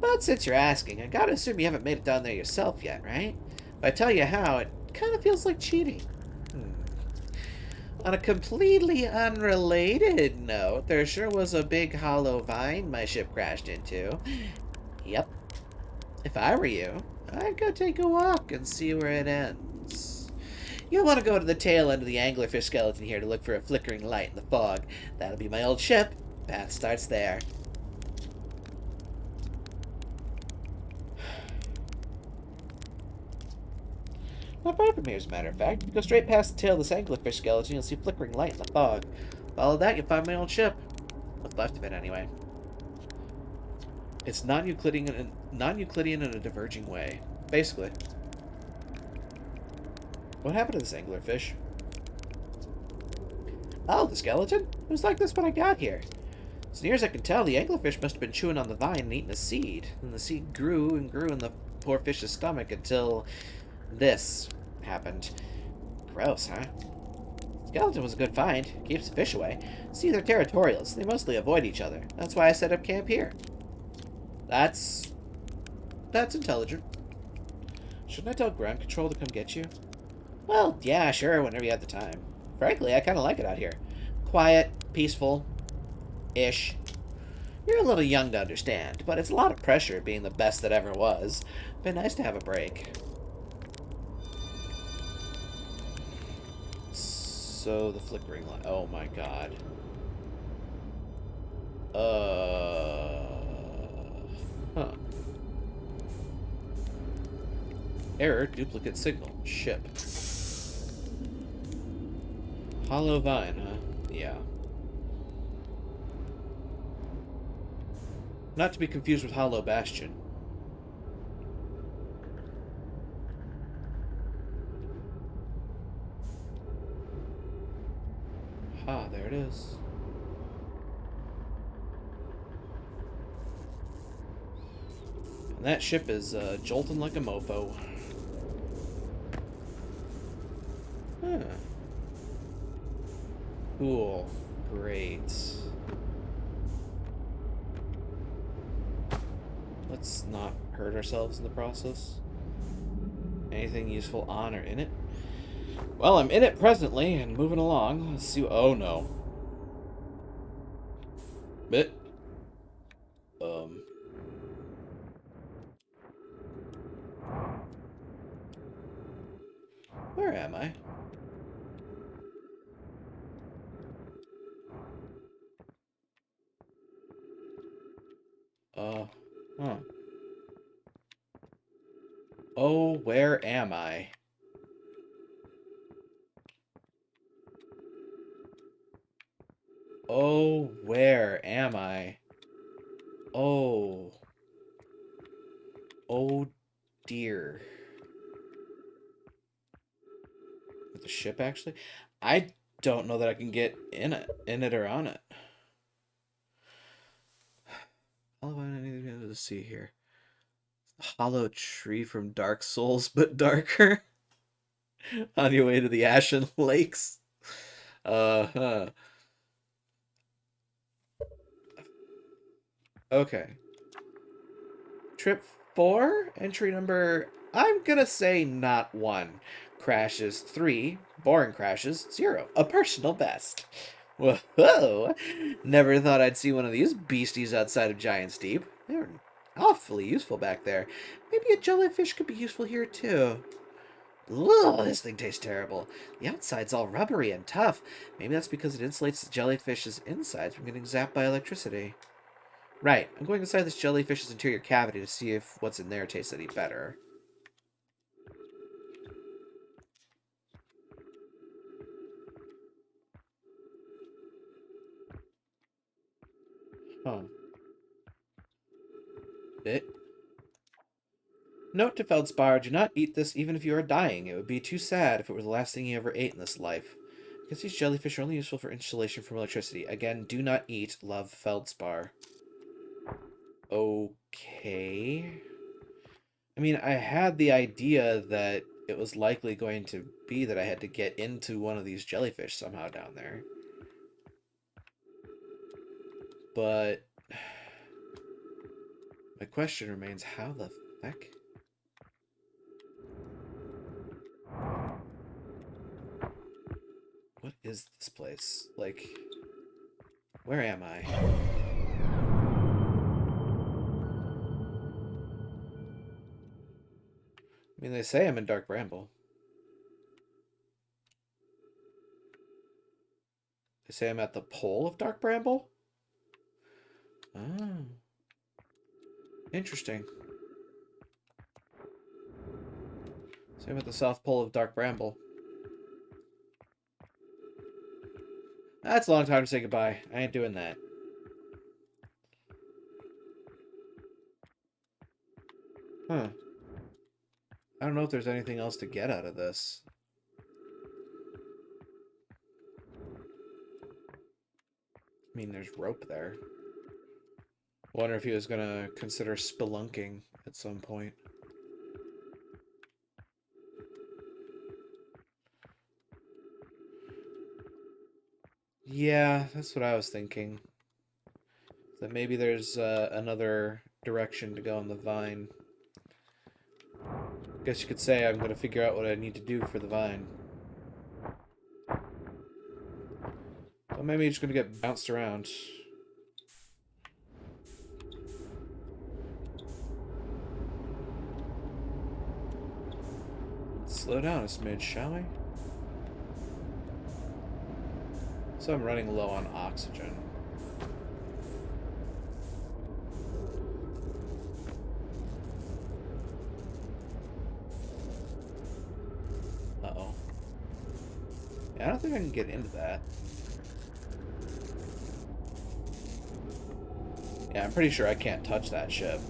But since you're asking, I gotta assume you haven't made it down there yourself yet, right? If I tell you how, it kind of feels like cheating. On a completely unrelated note, there sure was a big hollow vine my ship crashed into. Yep. If I were you, I'd go take a walk and see where it ends. You'll want to go to the tail end of the anglerfish skeleton here to look for a flickering light in the fog. That'll be my old ship. Path starts there. Not far from here, as a matter of fact. If you go straight past the tail of this anglerfish skeleton, you'll see flickering light in the fog. Follow that, you'll find my old ship. What's left of it, anyway. It's non-Euclidean in a diverging way. Basically. What happened to this anglerfish? Oh, the skeleton? It was like this when I got here. As near as I can tell, the anglerfish must have been chewing on the vine and eating a seed. And the seed grew and grew in the poor fish's stomach until this happened. Gross, huh? Skeleton was a good find. Keeps the fish away. See, they're territorials. They mostly avoid each other. That's why I set up camp here. That's intelligent. Shouldn't I tell ground control to come get you? Well, yeah, sure, whenever you have the time. Frankly, I kind of like it out here. Quiet, peaceful-ish. You're a little young to understand, but it's a lot of pressure being the best that ever was. Been nice to have a break. So, the flickering light. Oh my god. Huh. Error, duplicate signal. Ship. Hollow vine, huh? Yeah. Not to be confused with Hollow Bastion. Ah, there it is. And that ship is jolting like a mofo. Huh. Cool. Great. Let's not hurt ourselves in the process. Anything useful on or in it? Well, I'm in it presently and moving along. Let's see. Oh no. Bit. Where am I? Huh. Oh, where am I? Oh, where am I? Oh. Oh, dear. the ship, actually. I don't know that I can get in it or on it. All I need to be able to see here. Hollow tree from Dark Souls, but darker. On your way to the Ashen Lakes. Uh-huh. Okay. Trip 4, entry number, I'm gonna say not 1. Crashes 3, boring crashes 0. A personal best. Whoa! Never thought I'd see one of these beasties outside of Giant's Deep. They were awfully useful back there. Maybe a jellyfish could be useful here too. Ugh, this thing tastes terrible. The outside's all rubbery and tough. Maybe that's because it insulates the jellyfish's insides from getting zapped by electricity. Right, I'm going inside this jellyfish's interior cavity to see if what's in there tastes any better. Huh. Bit. Note to Feldspar, do not eat this even if you are dying. It would be too sad if it were the last thing you ever ate in this life. Because these jellyfish are only useful for insulation from electricity. Again, do not eat. Love, Feldspar. Okay. I mean, I had the idea that it was likely going to be that I had to get into one of these jellyfish somehow down there. But my question remains, how the heck? What is this place? Like, where am I? I mean, they say I'm in Dark Bramble. They say I'm at the pole of Dark Bramble? Oh. Interesting. So I'm at the South Pole of Dark Bramble. That's a long time to say goodbye. I ain't doing that. Huh. I don't know if there's anything else to get out of this. I mean, there's rope there. Wonder if he was gonna consider spelunking at some point. Yeah, that's what I was thinking. That maybe there's another direction to go on the vine. Guess you could say I'm going to figure out what I need to do for the vine. But maybe it's going to get bounced around. Let's slow down a smidge, shall we? So I'm running low on oxygen. Uh-oh. Yeah, I don't think I can get into that. Yeah, I'm pretty sure I can't touch that ship.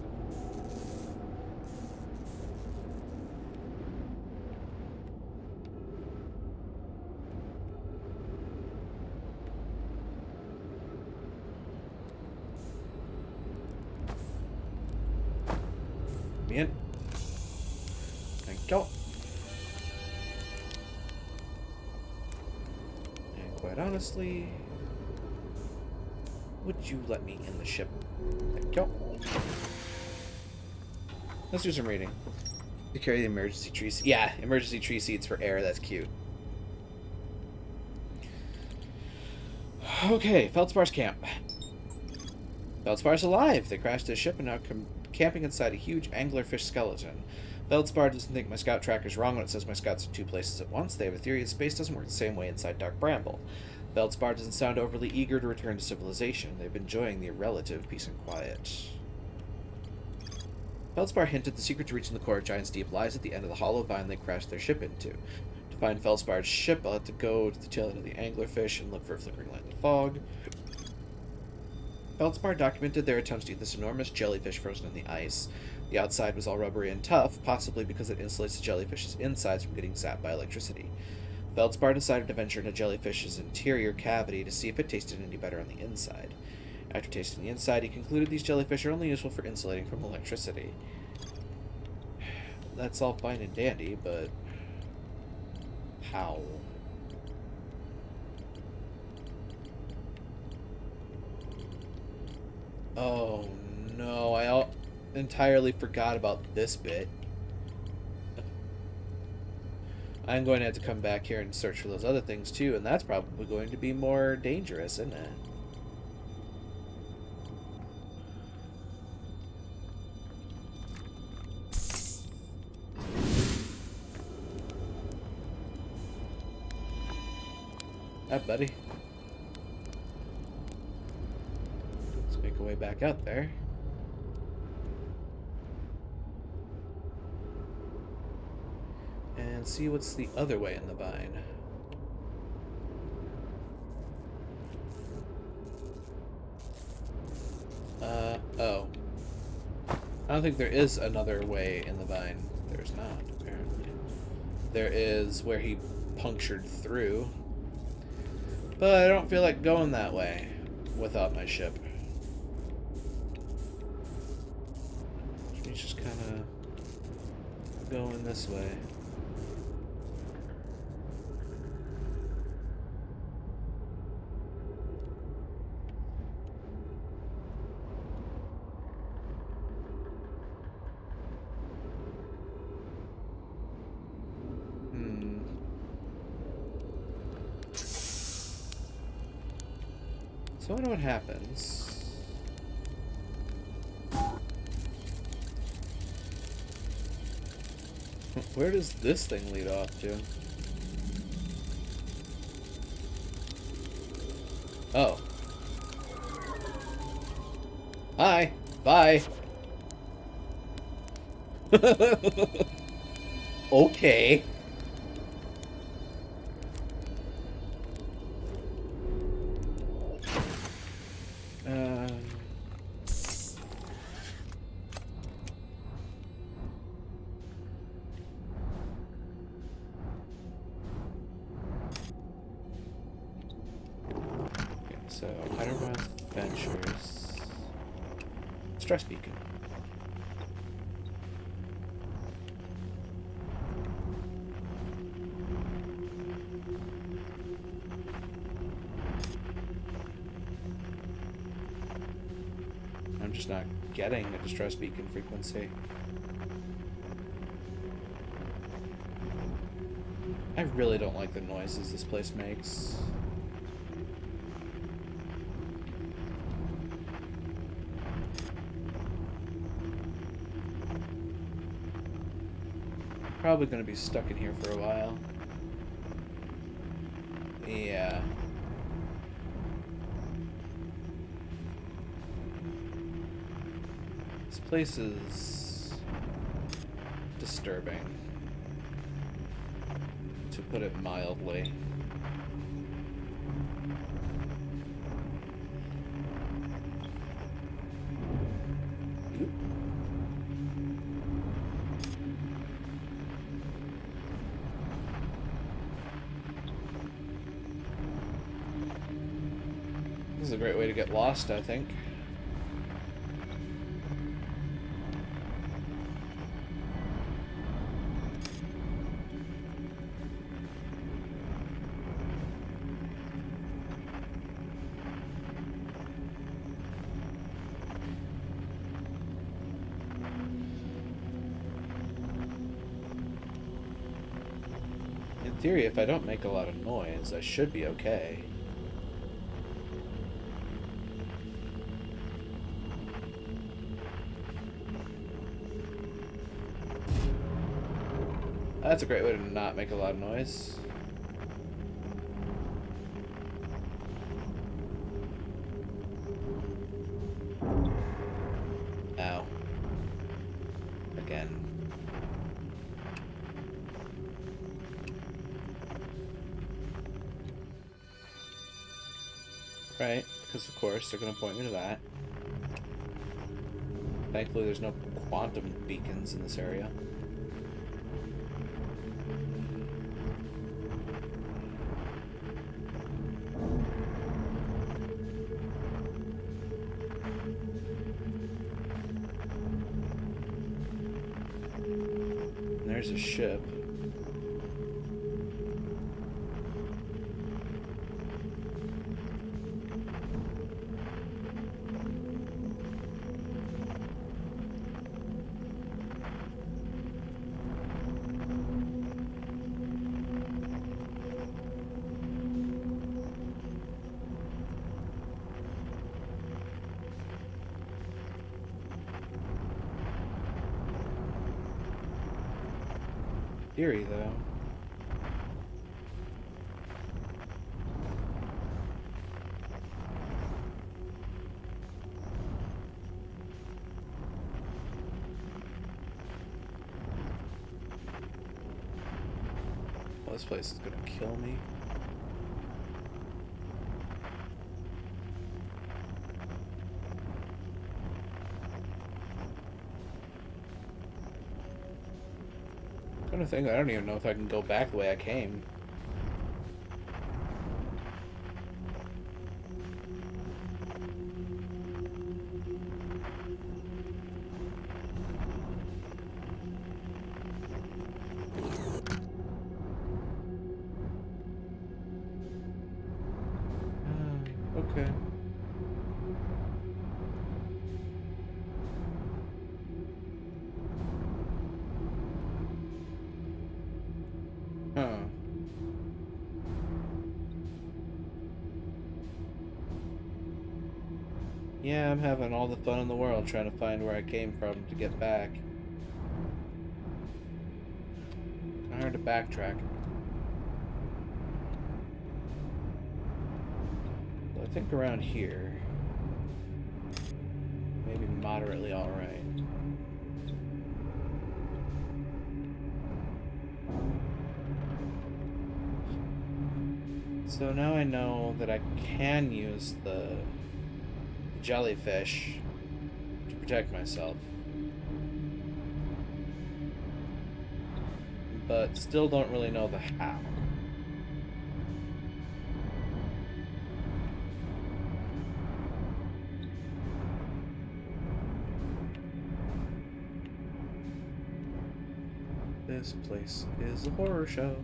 Me in. Thank you. And quite honestly, would you let me in the ship? Thank you. Let's do some reading. To carry the emergency tree seat. Yeah, emergency tree seats for air. That's cute. Okay, Feldspar's camp. Feldspar's alive. They crashed their ship and now camping inside a huge anglerfish skeleton. Feldspar doesn't think my scout tracker's wrong when it says my scouts are 2 places at once. They have a theory that space doesn't work the same way inside Dark Bramble. Feldspar doesn't sound overly eager to return to civilization. They've been enjoying the relative peace and quiet. Feldspar hinted the secret to reaching the core of Giant's Deep lies at the end of the hollow vine they crashed their ship into. To find Feldspar's ship, I'll have to go to the tail end of the anglerfish and look for a flickering light in the fog. Feldspar documented their attempts to eat this enormous jellyfish frozen in the ice. The outside was all rubbery and tough, possibly because it insulates the jellyfish's insides from getting zapped by electricity. Feldspar decided to venture into Jellyfish's interior cavity to see if it tasted any better on the inside. After tasting the inside, he concluded these jellyfish are only useful for insulating from electricity. That's all fine and dandy, but how? Oh no, I entirely forgot about this bit. I'm going to have to come back here and search for those other things too, and that's probably going to be more dangerous, isn't it? Hi, buddy. Let's make our way back out there. And see what's the other way in the vine. Oh. I don't think there is another way in the vine. There's not, apparently. There is where he punctured through. But I don't feel like going that way without my ship. Which means just kind of going this way. So I wonder what happens. Where does this thing lead off to? Oh. Hi. Bye. Okay. So, Hyderabad Ventures. Stress beacon. I'm just not getting a distress beacon frequency. I really don't like the noises this place makes. Probably going to be stuck in here for a while. Yeah. This place is disturbing, to put it mildly. This is a great way to get lost, I think. In theory, if I don't make a lot of noise, I should be okay. That's a great way to not make a lot of noise. Ow. Again. Right, because of course they're going to point me to that. Thankfully there's no quantum beacons in this area. there's a ship. Eerie, though. Well, this place is gonna kill me. Kind of thing. I don't even know if I can go back the way I came. Okay. Huh. Yeah, I'm having all the fun in the world trying to find where I came from to get back. Kinda hard to backtrack. So I think around here, maybe moderately alright. So now I know that I can use the jellyfish to protect myself. But still don't really know the how. This place is a horror show.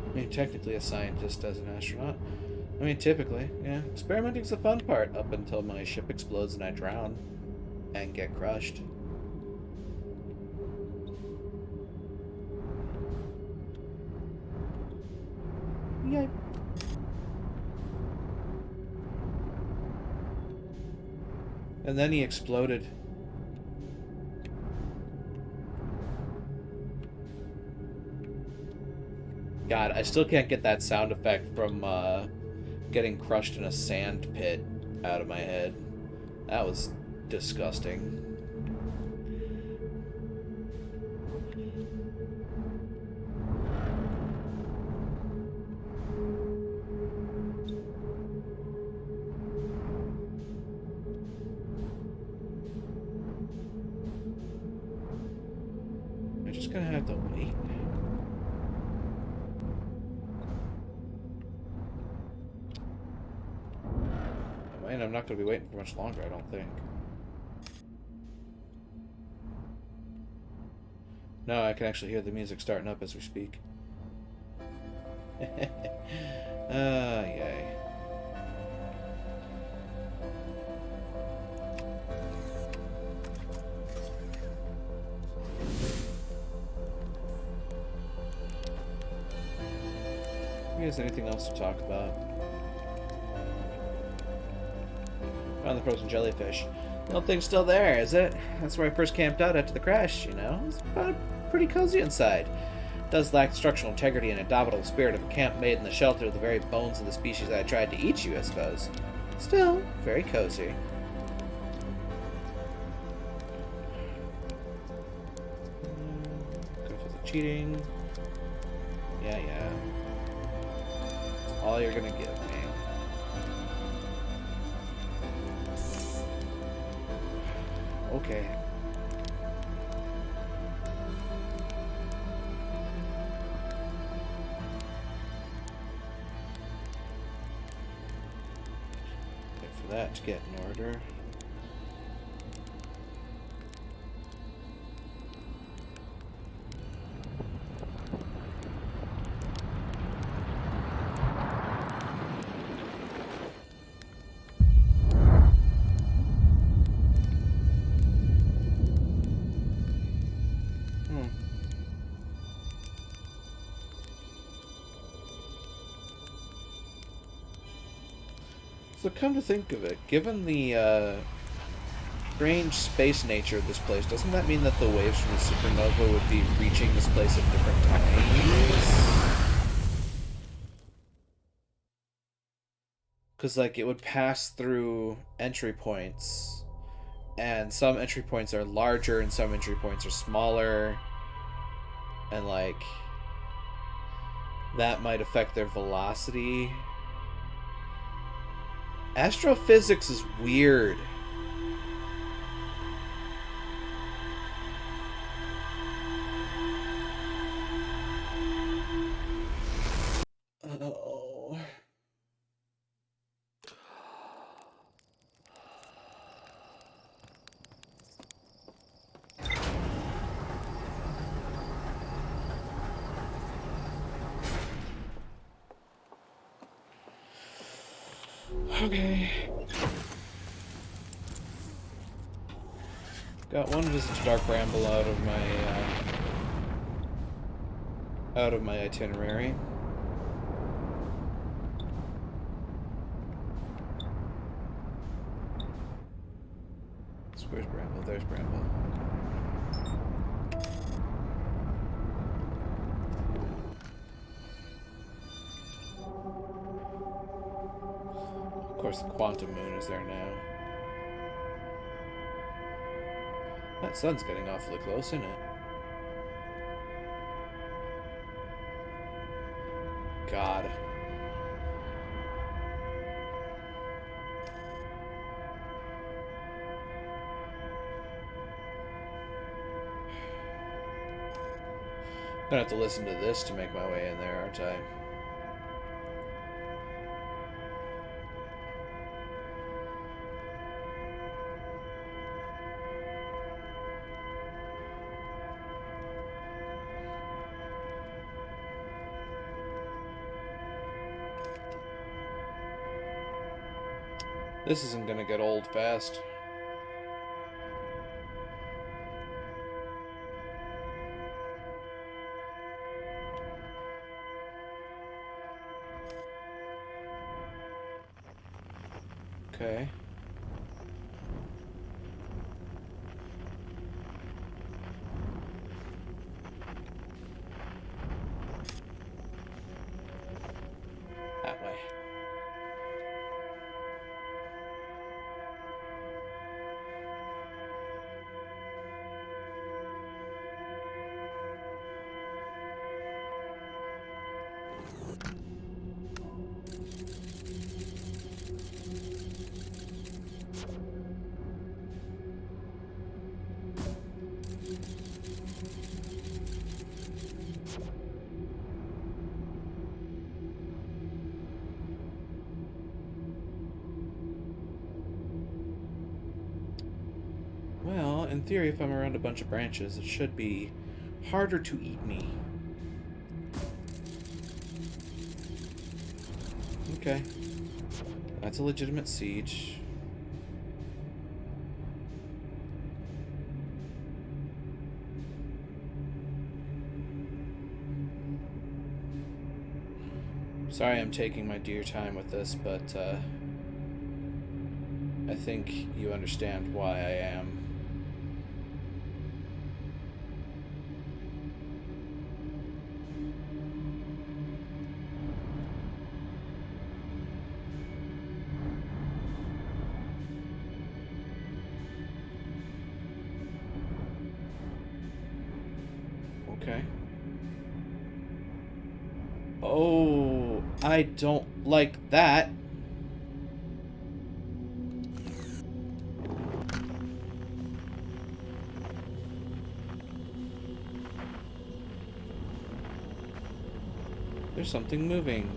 I mean, technically a scientist as an astronaut. I mean, typically, yeah. Experimenting's the fun part up until my ship explodes and I drown and get crushed. Yep. And then he exploded. God, I still can't get that sound effect from getting crushed in a sand pit out of my head. That was disgusting. I'm just gonna have to wait. And I'm not going to be waiting for much longer, I don't think. No, I can actually hear the music starting up as we speak. Yay. You guys, anything else to talk about? Found the frozen jellyfish. The little thing's still there, is it? That's where I first camped out after the crash, you know? It's pretty cozy inside. It does lack structural integrity and indomitable spirit of a camp made in the shelter of the very bones of the species that tried to eat you, I suppose. Still, very cozy. Go for the cheating. Yeah. All you're gonna give me. Okay. that get in order. So come to think of it, given the strange space nature of this place, doesn't that mean that the waves from the supernova would be reaching this place at different times? Because, like, it would pass through entry points, and some entry points are larger and some entry points are smaller, and, like, that might affect their velocity. Astrophysics is weird. Oh. Okay. Got one visit to Dark Bramble out of my itinerary. So where's Bramble? There's Bramble. Of course, the Quantum Moon is there now. That sun's getting awfully close, isn't it? God. I'm gonna have to listen to this to make my way in there, aren't I? This isn't gonna get old fast. Okay. That way. Well, in theory, if I'm around a bunch of branches, it should be harder to eat me. Okay. That's a legitimate siege. Sorry I'm taking my dear time with this, but I think you understand why I am. Okay. Oh, I don't like that. There's something moving.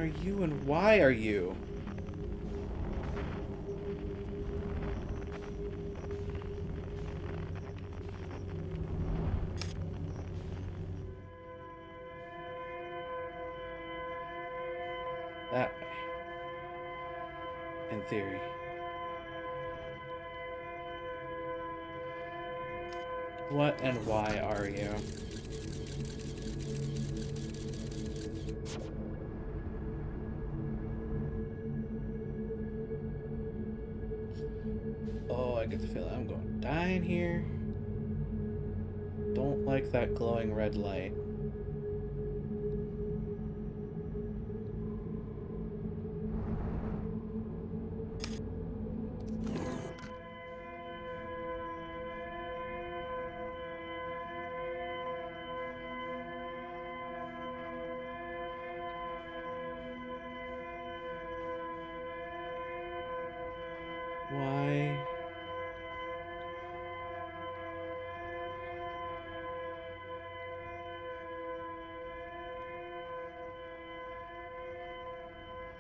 are you and why are you? That way. In theory. What and why are you? Oh, I get the feeling I'm going to die in here. Don't like that glowing red light. Why?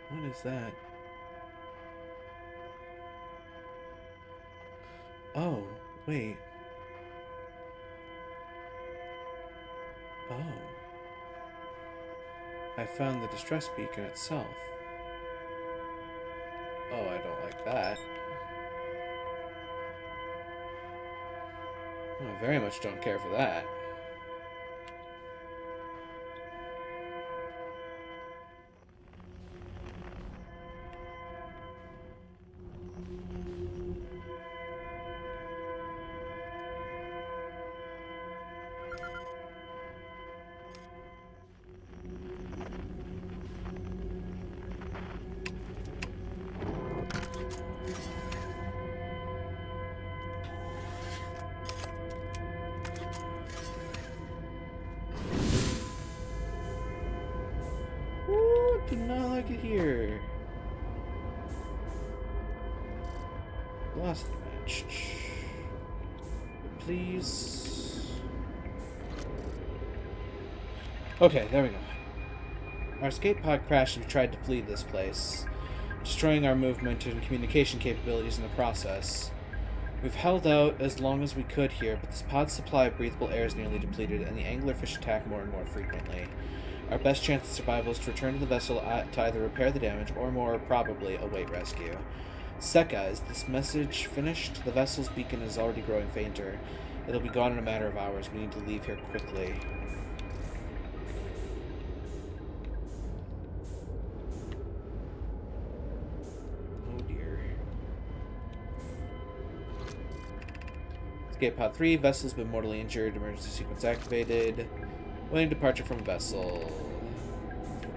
What is that? Oh, wait. Oh. I found the distress beacon itself. Oh, I don't like that. I very much don't care for that. Ooh, do not like it here. Lost the match. Please. Okay, there we go. Our escape pod crashed as we tried to flee this place, destroying our movement and communication capabilities in the process. We've held out as long as we could here, but this pod's supply of breathable air is nearly depleted, and the anglerfish attack more and more frequently. Our best chance of survival is to return to the vessel to either repair the damage or, more probably, await rescue. Sekka, is this message finished? The vessel's beacon is already growing fainter. It'll be gone in a matter of hours. We need to leave here quickly. Oh dear. Escape pod 3, vessel's been mortally injured, emergency sequence activated. Waiting departure from vessel.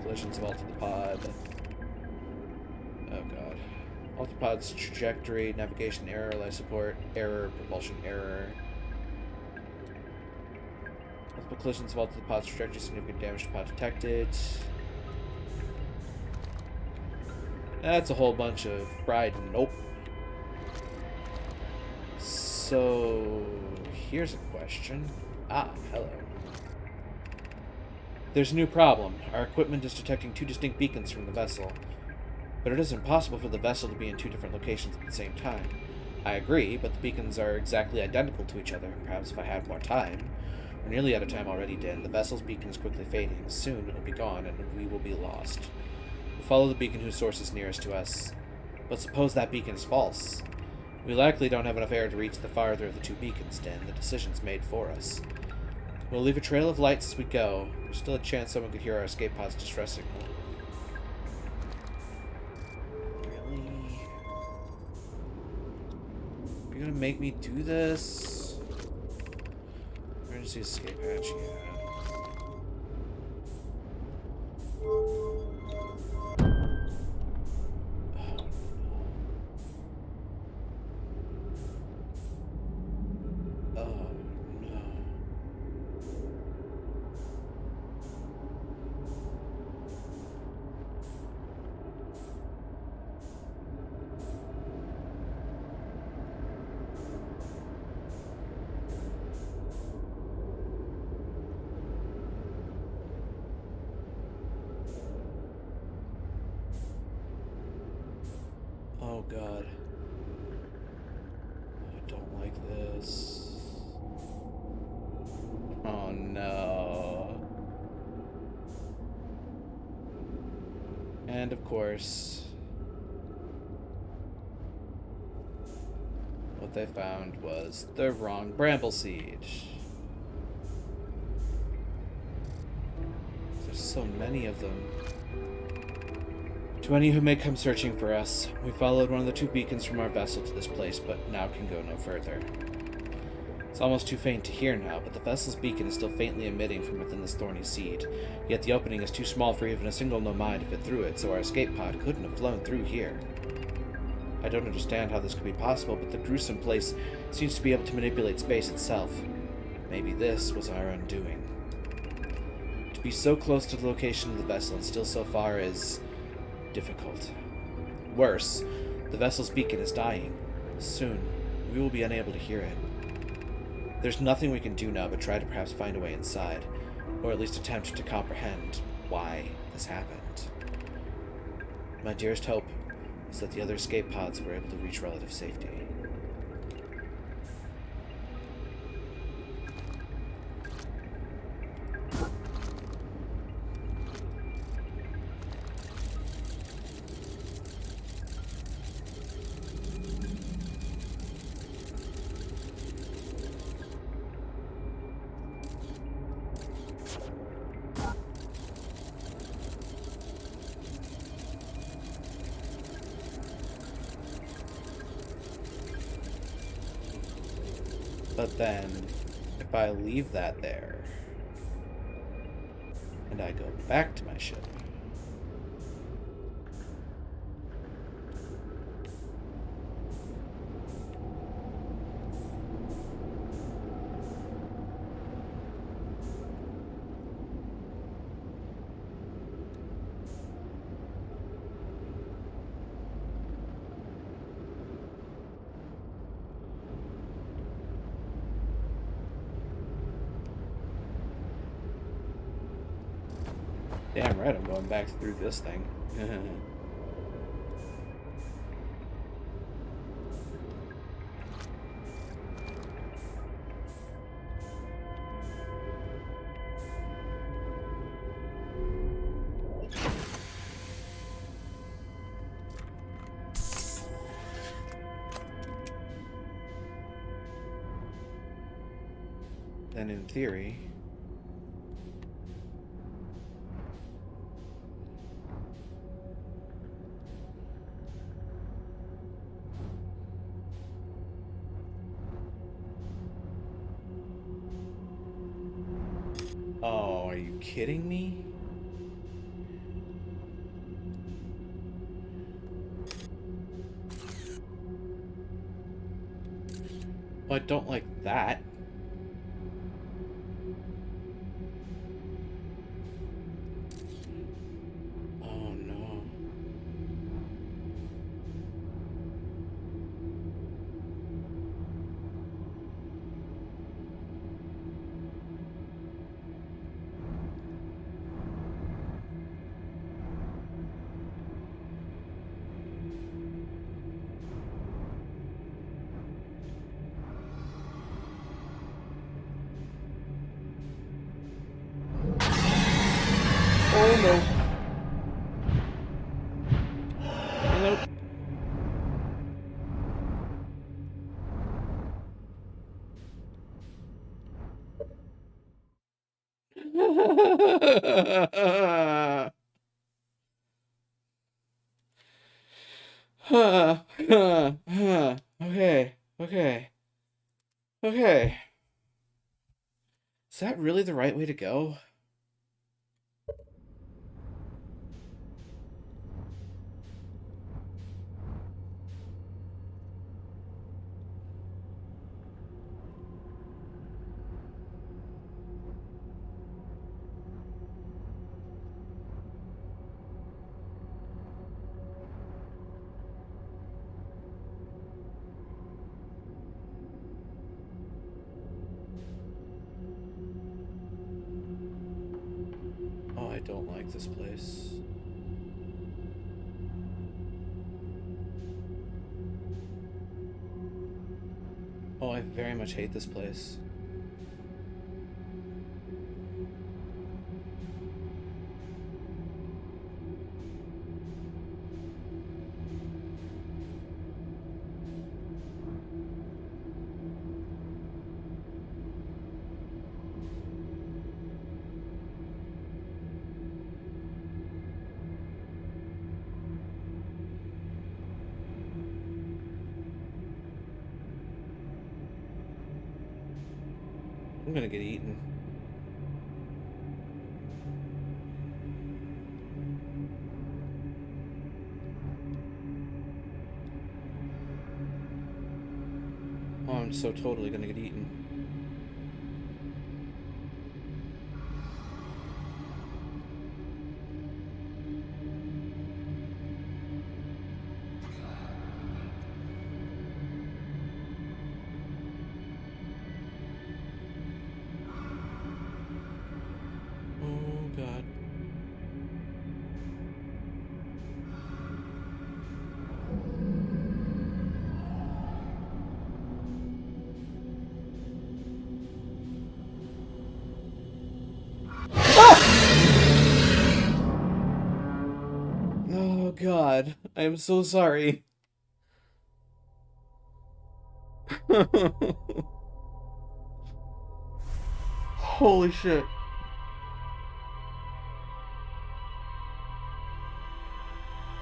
Collisions of altered the pod. Oh god. Alter pod's trajectory, navigation error, life support error, propulsion error. Multiple collisions of altered the pod's trajectory, significant damage to pod detected. That's a whole bunch of pride. Nope. So, here's a question. Ah, hello. There's a new problem. Our equipment is detecting two distinct beacons from the vessel. But it is impossible for the vessel to be in two different locations at the same time. I agree, but the beacons are exactly identical to each other. Perhaps if I had more time. We're nearly out of time already, Din. The vessel's beacon is quickly fading. Soon it will be gone, and we will be lost. We'll follow the beacon whose source is nearest to us. But suppose that beacon is false. We likely don't have enough air to reach the farther of the two beacons, Din. The decision's made for us. We'll leave a trail of lights as we go. There's still a chance someone could hear our escape pod's distress signal. Really? You're gonna make me do this? Emergency escape hatch, yeah. Oh god. I don't like this. Oh no. And of course, what they found was the wrong bramble seed. There's so many of them. To any who may come searching for us, we followed one of the 2 beacons from our vessel to this place, but now can go no further. It's almost too faint to hear now, but the vessel's beacon is still faintly emitting from within this thorny seed. Yet the opening is too small for even a single Nomai to fit through it, so our escape pod couldn't have flown through here. I don't understand how this could be possible, but the gruesome place seems to be able to manipulate space itself. Maybe this was our undoing. To be so close to the location of the vessel and still so far is difficult. Worse, the vessel's beacon is dying. Soon, we will be unable to hear it. There's nothing we can do now but try to perhaps find a way inside, or at least attempt to comprehend why this happened. My dearest hope is that the other escape pods were able to reach relative safety. But then, if I leave that there, and I go back to my ship, damn right I'm going back through this thing. Then in theory, oh, are you kidding me? Well, I don't like that. Oh no. Oh no. Nope. Okay. Okay. Okay. Is that really the right way to go? Oh, I don't like this place. Oh, I very much hate this place. I'm gonna get eaten. Oh, I'm so totally gonna get eaten. Oh, God. Oh, God. I am so sorry. Holy shit.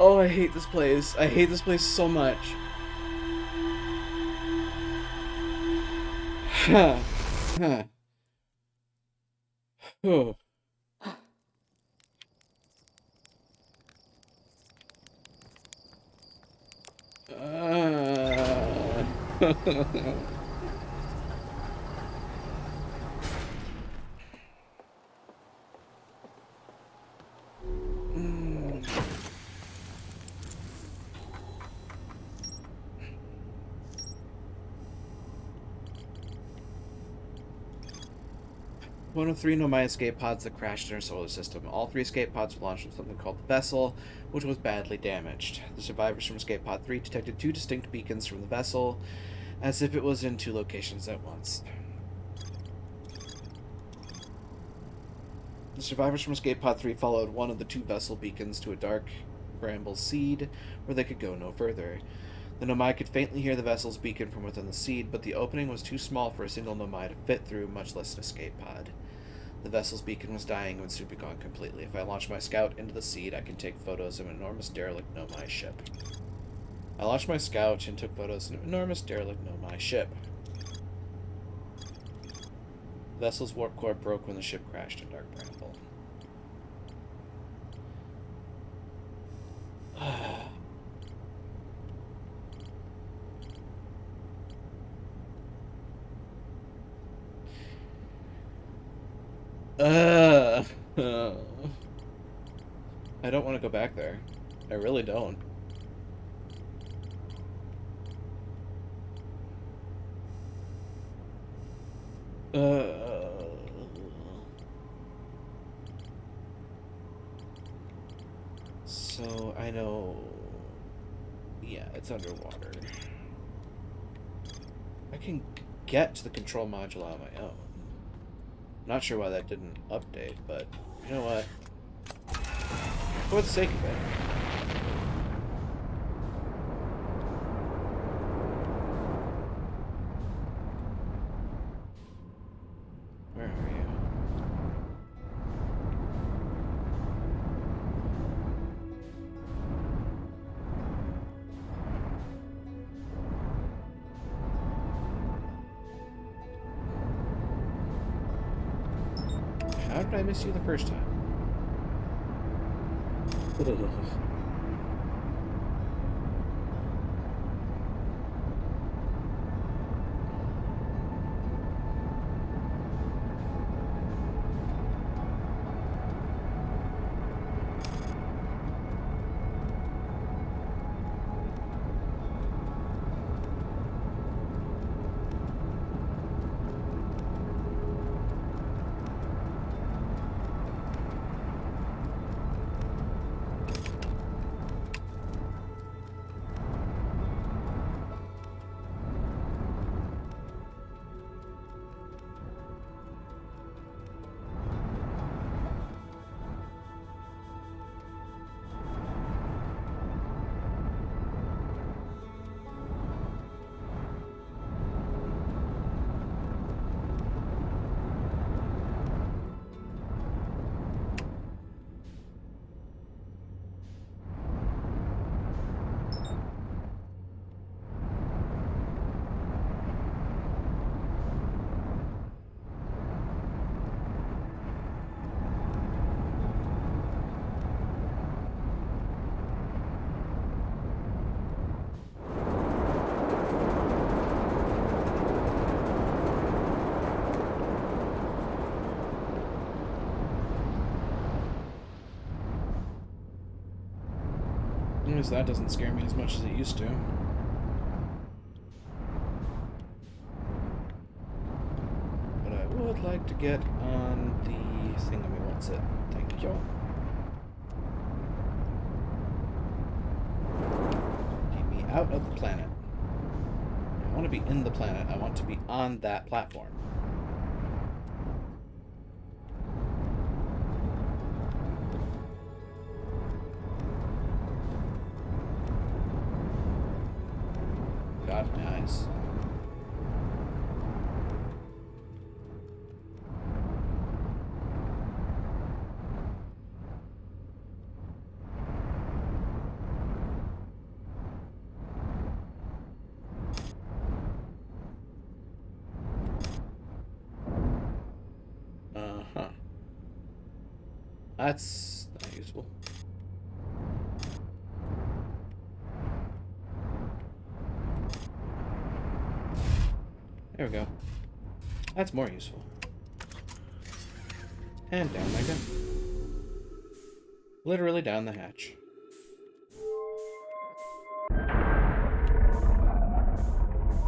Oh, I hate this place. I hate this place so much. Huh. Huh. Oh. Mm. 103 Nomai escape pods that crashed in our solar system. All 3 escape pods were launched from something called the Vessel, which was badly damaged. The survivors from Escape Pod 3 detected 2 distinct beacons from the Vessel, as if it was in 2 locations at once. The survivors from Escape Pod 3 followed one of the 2 Vessel beacons to a dark bramble seed, where they could go no further. The Nomai could faintly hear the vessel's beacon from within the seed, but the opening was too small for a single Nomai to fit through, much less an escape pod. The vessel's beacon was dying and would soon be gone completely. If I launch my scout into the seed, I can take photos of an enormous derelict Nomai ship. I launched my scout and took photos of an enormous derelict Nomai ship. The vessel's warp core broke when the ship crashed in Dark Bramble. I don't want to go back there. I really don't. So I know. Yeah, it's underwater. I can get to the control module on my own. Not sure why that didn't update, but you know what? For the sake of it. Where are you? How did I miss you the first time? least that doesn't scare me as much as it used to. But I would like to get on the thingamy. What's it? Thank you. Keep me out of the planet. I don't want to be in the planet. I want to be on that platform. God, my eyes. Uh-huh. That's not useful. There we go. That's more useful. And down I go. Literally down the hatch.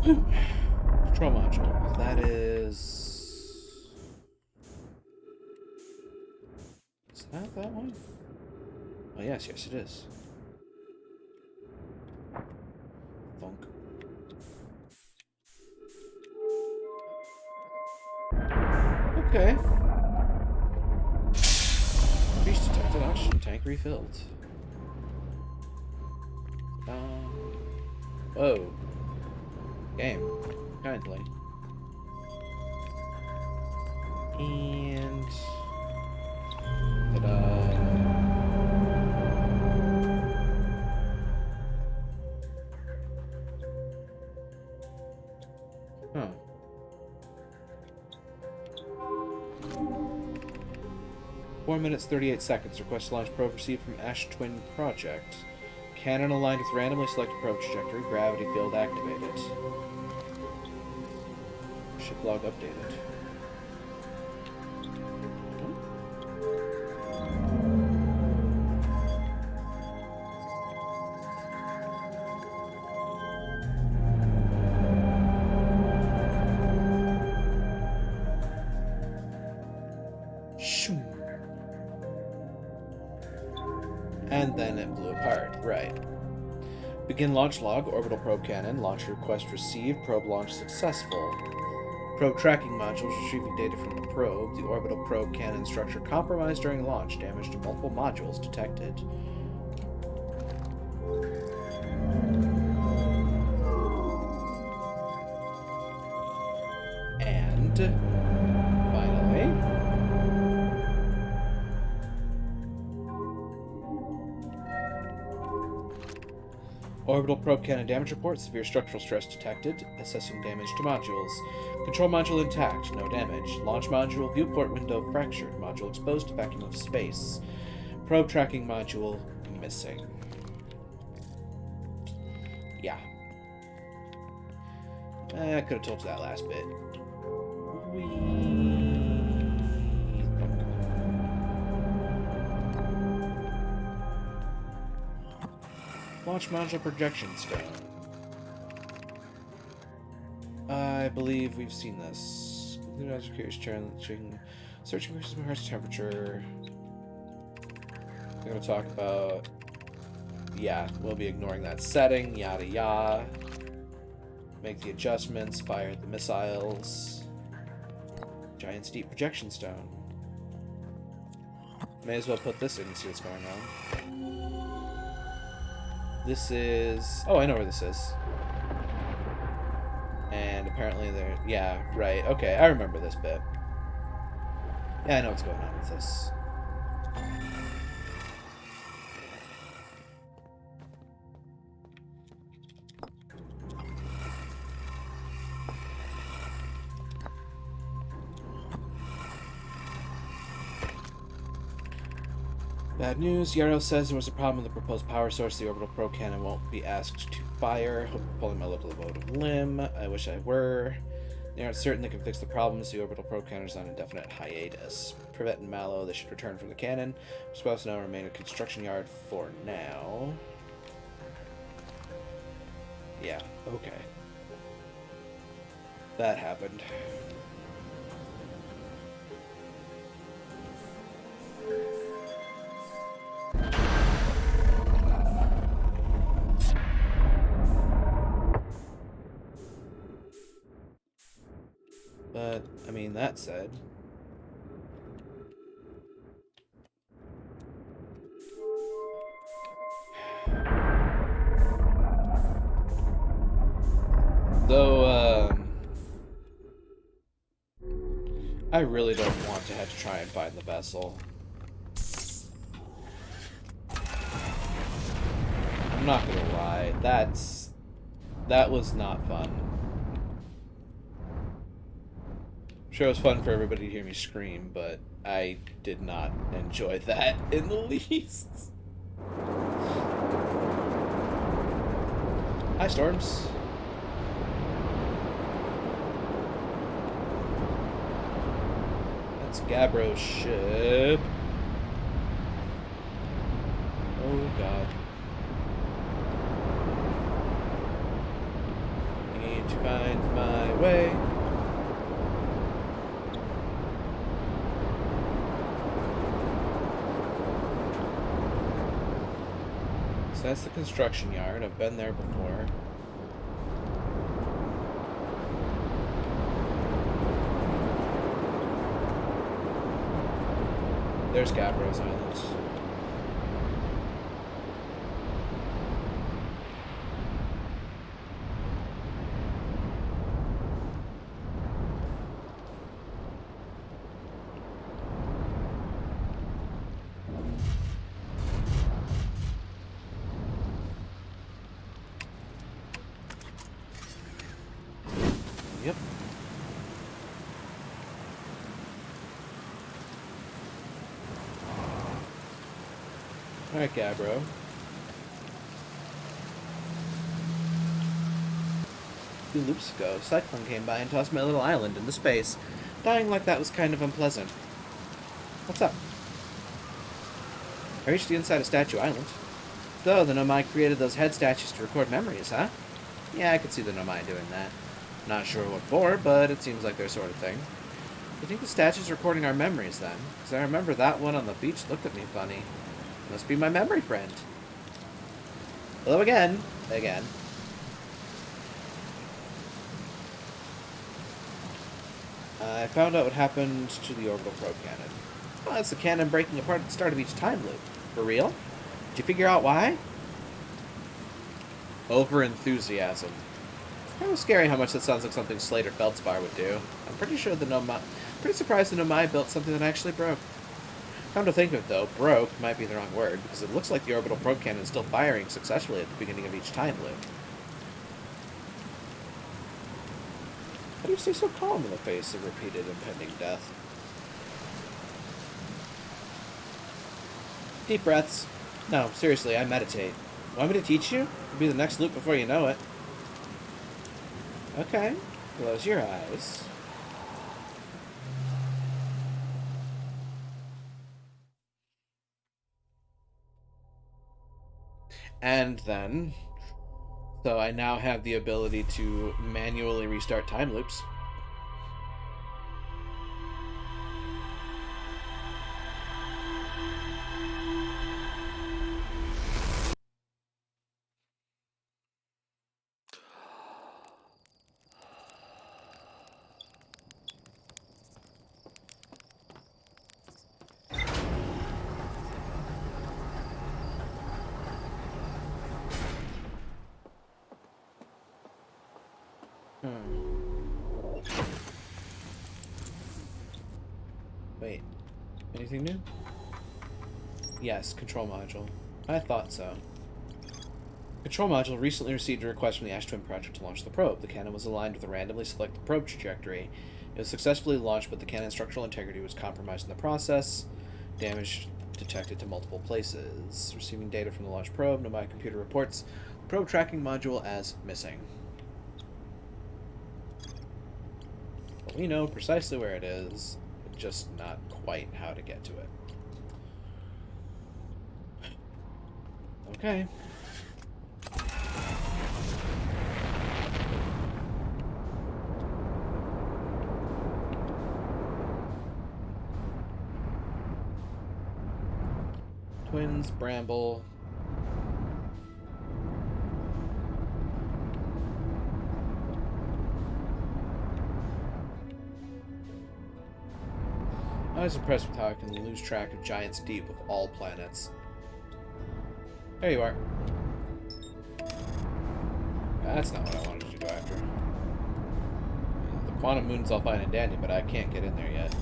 Control module. That is... Is that one? Oh, yes, it is. Thunk. Okay. Breach detected. Oxygen tank refilled. Whoa. Game. Kindly. And... Ta-da. Huh. Four minutes, 38 seconds. Request to launch probe received from Ash Twin Project. Cannon aligned with randomly selected probe trajectory. Gravity field activated. Ship log updated. And then it blew apart. Right. Begin launch log. Orbital probe cannon. Launch request received. Probe launch successful. Probe tracking modules retrieving data from the probe. The orbital probe cannon structure compromised during launch. Damage to multiple modules detected. And finally, orbital probe cannon damage report. Severe structural stress detected. Assessing damage to modules. Control module intact. No damage. Launch module viewport window fractured. Module exposed to vacuum of space. Probe tracking module missing. Yeah. I could have told you that last bit. Launch module projection stone. I believe we've seen this. Searching for Mars temperature. We're going to talk about... Yeah, we'll be ignoring that setting. Yada yada. Make the adjustments. Fire the missiles. Giant steep projection stone. May as well put this in and see what's going on. This is... Oh, I know where this is. And apparently there... Yeah, right. Okay, I remember this bit. Yeah, I know what's going on with this. Bad news. Yarrow says there was a problem with the proposed power source. The orbital probe cannon won't be asked to fire. Hope you're pulling my locomotive limb. I wish I were. They aren't certain they can fix the problems. The orbital probe cannon is on indefinite hiatus. Privet and Mallow, they should return from the cannon. We're supposed to now remain at construction yard for now. Yeah, okay. That happened. But, I mean, that said... Though, I really don't want to have to try and find the vessel. I'm not gonna lie, that was not fun. I'm sure it was fun for everybody to hear me scream, but I did not enjoy that in the least. Hi, Storms. That's Gabbro's ship. Oh, God. Need to find my way. So that's the construction yard. I've been there before. There's Gabbro's Island. Yep. Alright, Gabbro. A few loops ago, Cyclone came by and tossed my little island into space. Dying like that was kind of unpleasant. What's up? I reached the inside of Statue Island. So, the Nomai created those head statues to record memories, huh? Yeah, I could see the Nomai doing that. Not sure what for, but it seems like their sort of thing. You think the statue's recording our memories, then? Because I remember that one on the beach looked at me funny. Must be my memory friend. Hello again. Again. I found out what happened to the orbital probe cannon. Well, it's the cannon breaking apart at the start of each time loop. For real? Did you figure out why? Over-enthusiasm. Kind of scary how much that sounds like something Slade or Feldspar would do. I'm pretty sure pretty surprised the Nomai built something that actually broke. Come to think of it, though, broke might be the wrong word, because it looks like the orbital probe cannon is still firing successfully at the beginning of each time loop. How do you stay so calm in the face of repeated impending death? Deep breaths. No, seriously, I meditate. Want me to teach you? It'll be the next loop before you know it. Okay. Close your eyes. And then... So I now have the ability to manually restart time loops. Wait. Anything new? Yes, control module. I thought so. Control module recently received a request from the Ash Twin project to launch the probe. The cannon was aligned with a randomly selected probe trajectory. It was successfully launched, but the cannon's structural integrity was compromised in the process. Damage detected to multiple places. Receiving data from the launch probe, Nomai computer reports probe tracking module as missing. But we know precisely where it is, just not quite how to get to it. Ruins, Bramble. I was impressed with how I can lose track of Giants Deep with all planets. There you are. That's not what I wanted to go after. The Quantum Moon's all fine and dandy, but I can't get in there yet.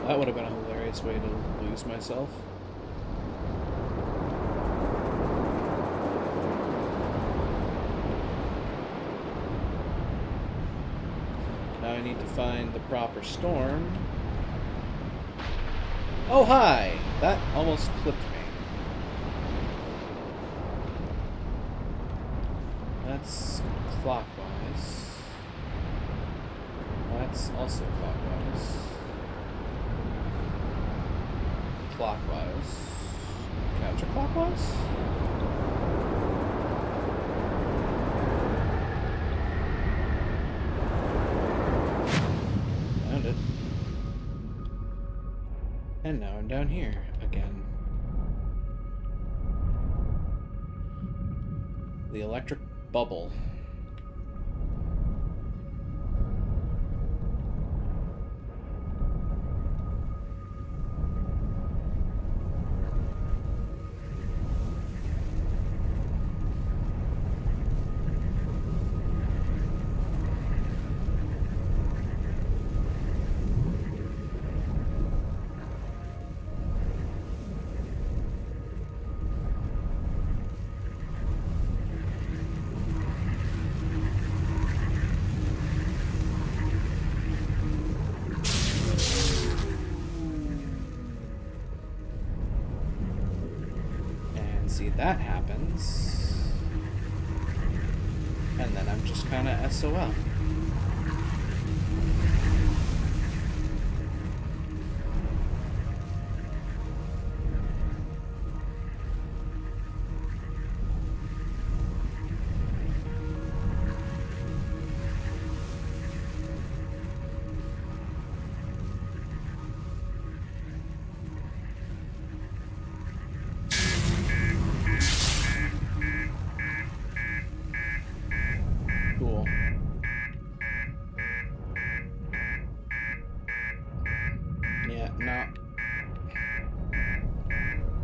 That would have been a hilarious way to lose myself. Now I need to find the proper storm. Oh, hi! That almost clipped me. That's clockwise. That's also clockwise. Clockwise. Counterclockwise? Found it. And now I'm down here again. The electric bubble. See, that happens. And then I'm just kind of SOL.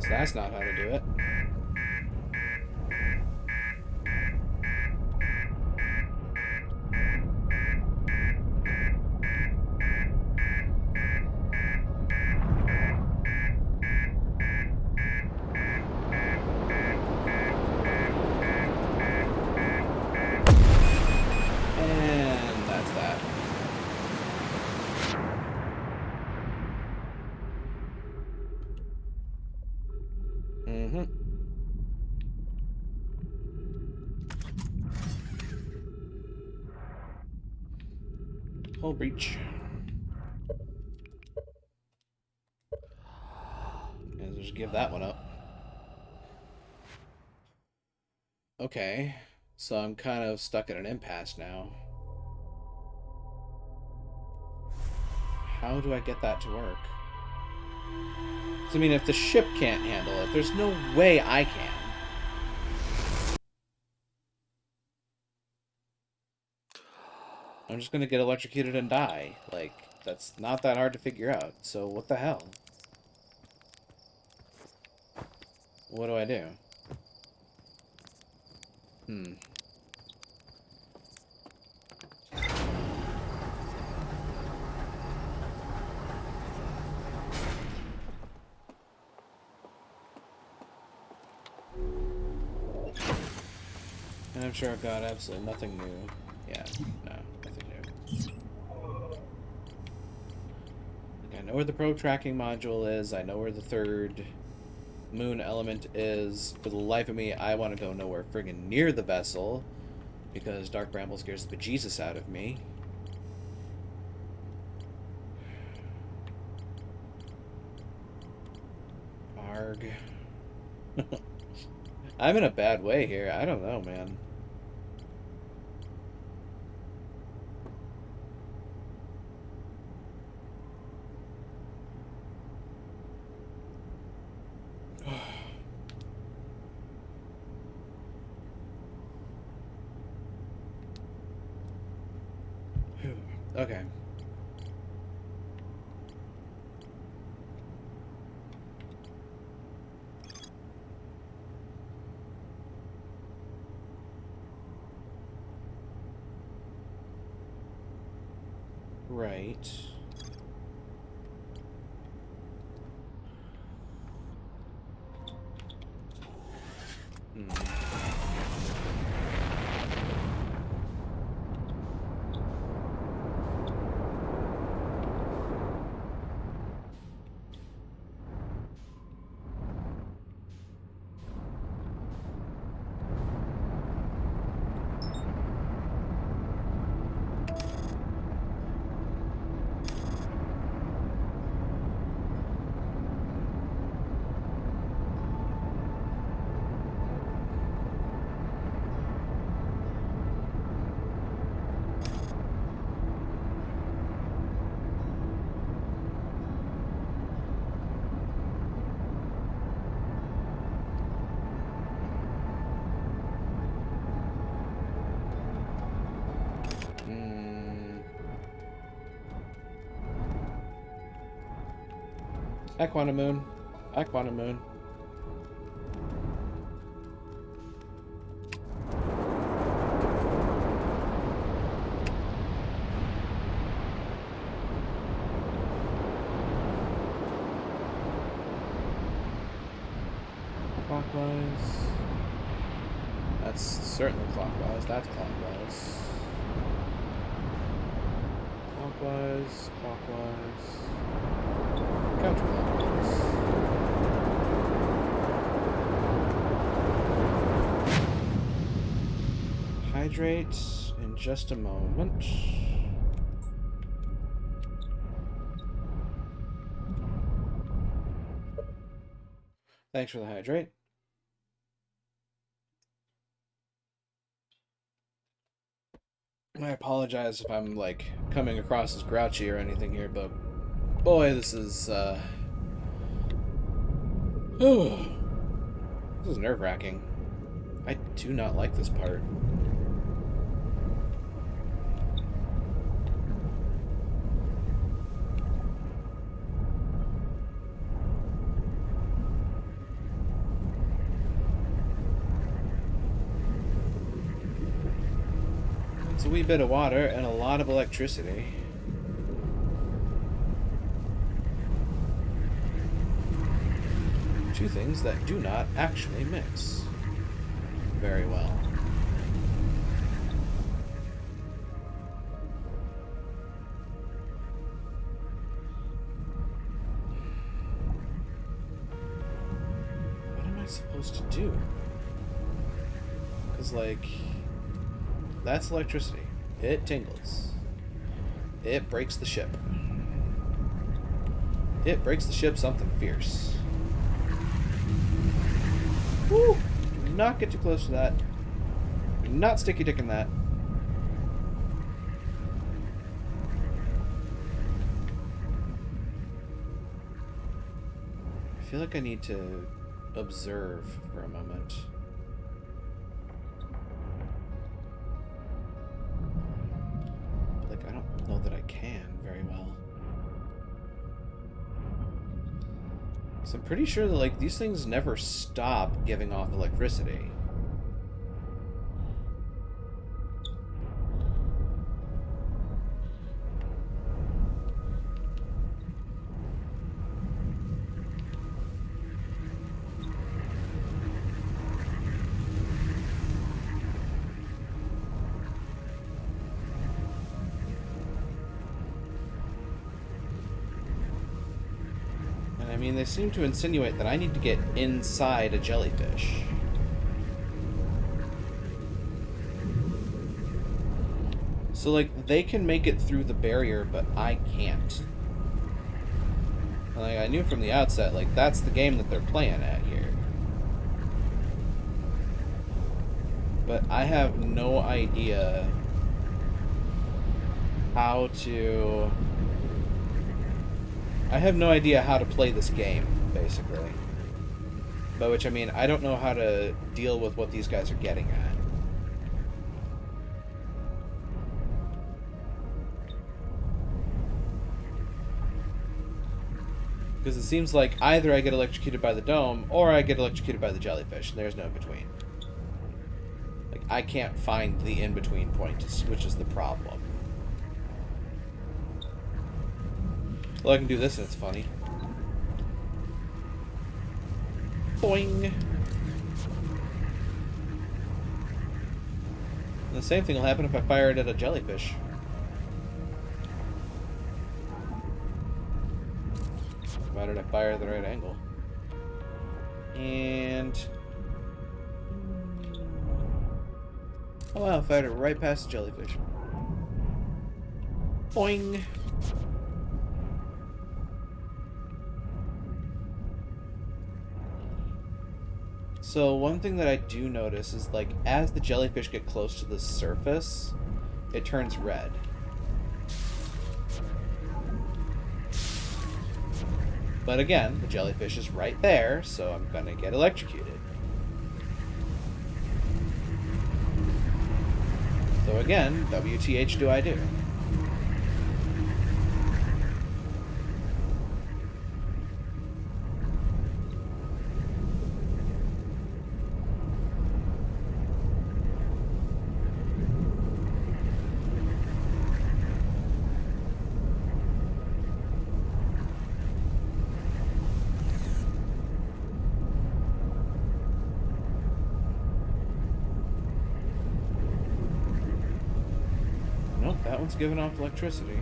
That's not how to do it. And that's that. Hull breach. And just give that one up. Okay, so I'm kind of stuck at an impasse now. How do I get that to work? 'Cause, I mean, if the ship can't handle it, there's no way I can. I'm just gonna get electrocuted and die. Like, that's not that hard to figure out. So what the hell? What do I do? I'm sure I've got absolutely nothing new. Yeah, no, nothing new. Like, I know where the probe tracking module is. I know where the third moon element is. For the life of me, I want to go nowhere friggin' near the vessel because Dark Bramble scares the bejesus out of me. Arg. I'm in a bad way here. I don't know, man. Okay. Right. Hi, Quantum Moon. Hi, Quantum Moon. Clockwise. That's certainly clockwise. That's clockwise. Clockwise. Clockwise. Counterclockwise. Hydrate in just a moment. Thanks for the hydrate. I apologize if I'm, like, coming across as grouchy or anything here, but boy, this is, this is nerve-wracking. I do not like this part. It's a wee bit of water and a lot of electricity. Two things that do not actually mix very well. What am I supposed to do? Because, like, that's electricity. It tingles. It breaks the ship. It breaks the ship something fierce. Woo! Do not get too close to that. Do not sticky dick in that. I feel like I need to observe for a moment. But, like, I don't know that I can very well. So I'm pretty sure that, like, these things never stop giving off electricity. I mean, they seem to insinuate that I need to get inside a jellyfish. So, like, they can make it through the barrier, but I can't. Like, I knew from the outset, like, that's the game that they're playing at here. But I have no idea how to... I have no idea how to play this game, basically. By which I mean, I don't know how to deal with what these guys are getting at. Because it seems like either I get electrocuted by the dome, or I get electrocuted by the jellyfish, and there's no in-between. Like, I can't find the in-between point, which is the problem. Well, I can do this and it's funny. Boing! And the same thing will happen if I fire it at a jellyfish. Provided I fire at the right angle. And... oh wow, I fired it right past the jellyfish. Boing! So one thing that I do notice is, like, as the jellyfish get close to the surface, it turns red. But again, the jellyfish is right there, so I'm gonna get electrocuted. So again, WTH do I do? Nope, that one's giving off electricity.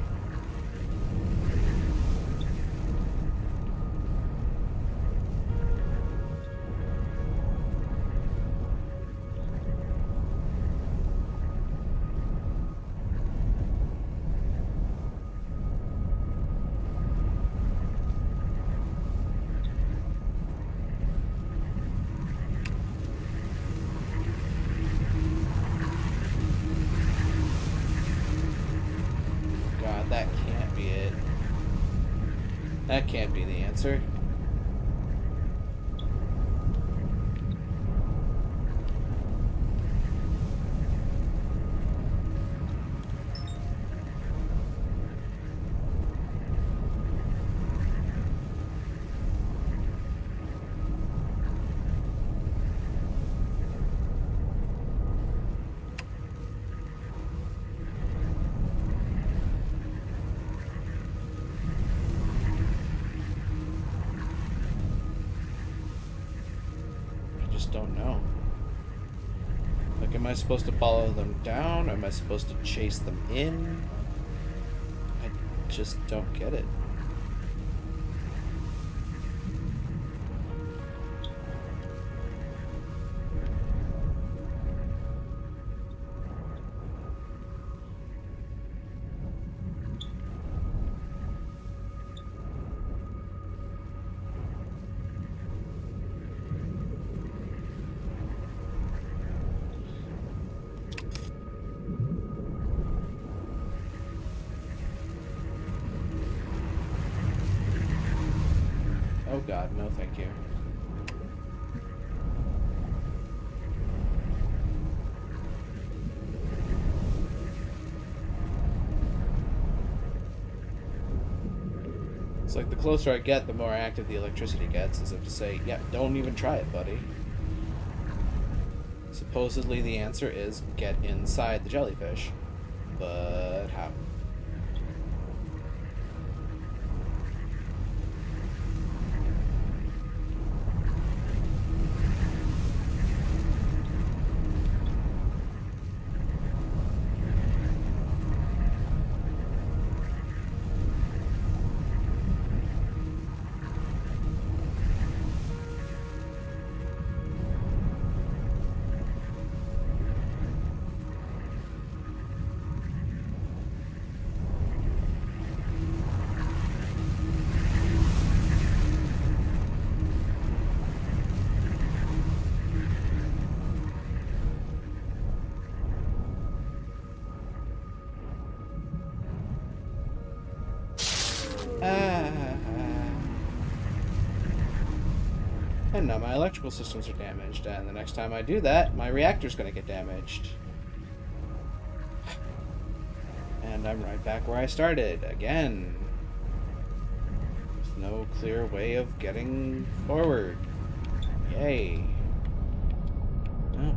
That can't be it. That can't be the answer. Don't know. Like, am I supposed to follow them down? Am I supposed to chase them in? I just don't get it. Oh god, no thank you. It's like the closer I get, the more active the electricity gets, as if to say, yeah, don't even try it, buddy. Supposedly the answer is get inside the jellyfish. But how? And now my electrical systems are damaged, and the next time I do that, my reactor's gonna get damaged. And I'm right back where I started, again. With no clear way of getting forward. Yay. Well,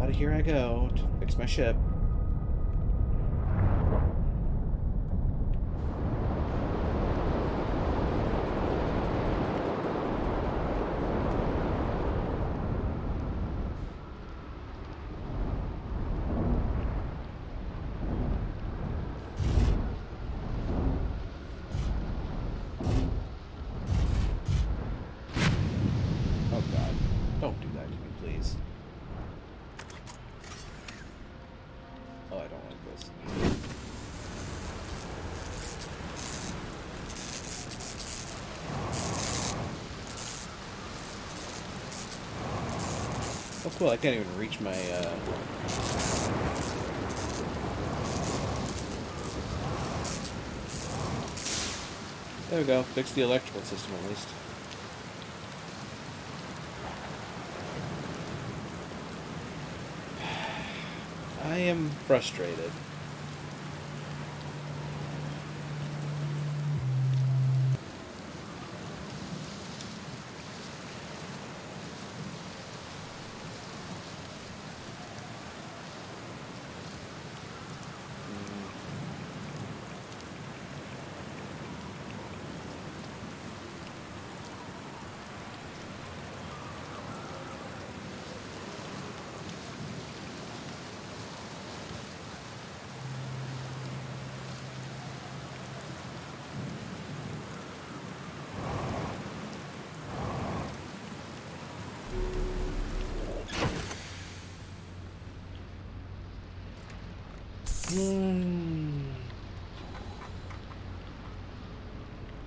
out of here I go to fix my ship. Oh god. Don't do that to me, please. Oh, I don't like this. Oh cool, I can't even reach my, There we go. Fix the electrical system at least. I am frustrated.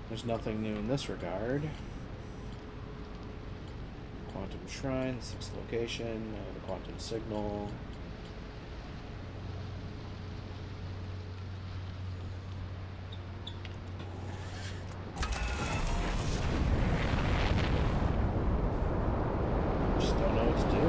There's nothing new in this regard. Quantum Shrine, 6th location, the Quantum Signal. Just don't know what to do.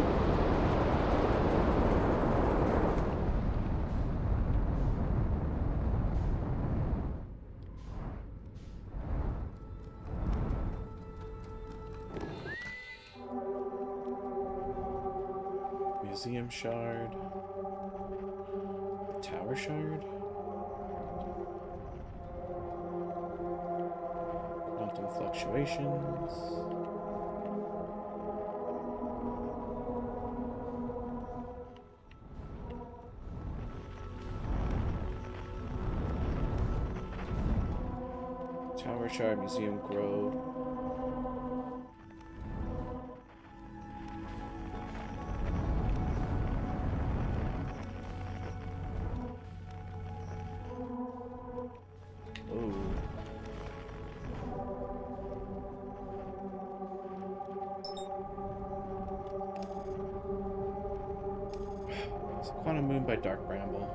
Museum Shard. Tower Shard. Quantum Fluctuations. Tower Shard, Museum Grove. Quantum Moon by Dark Bramble.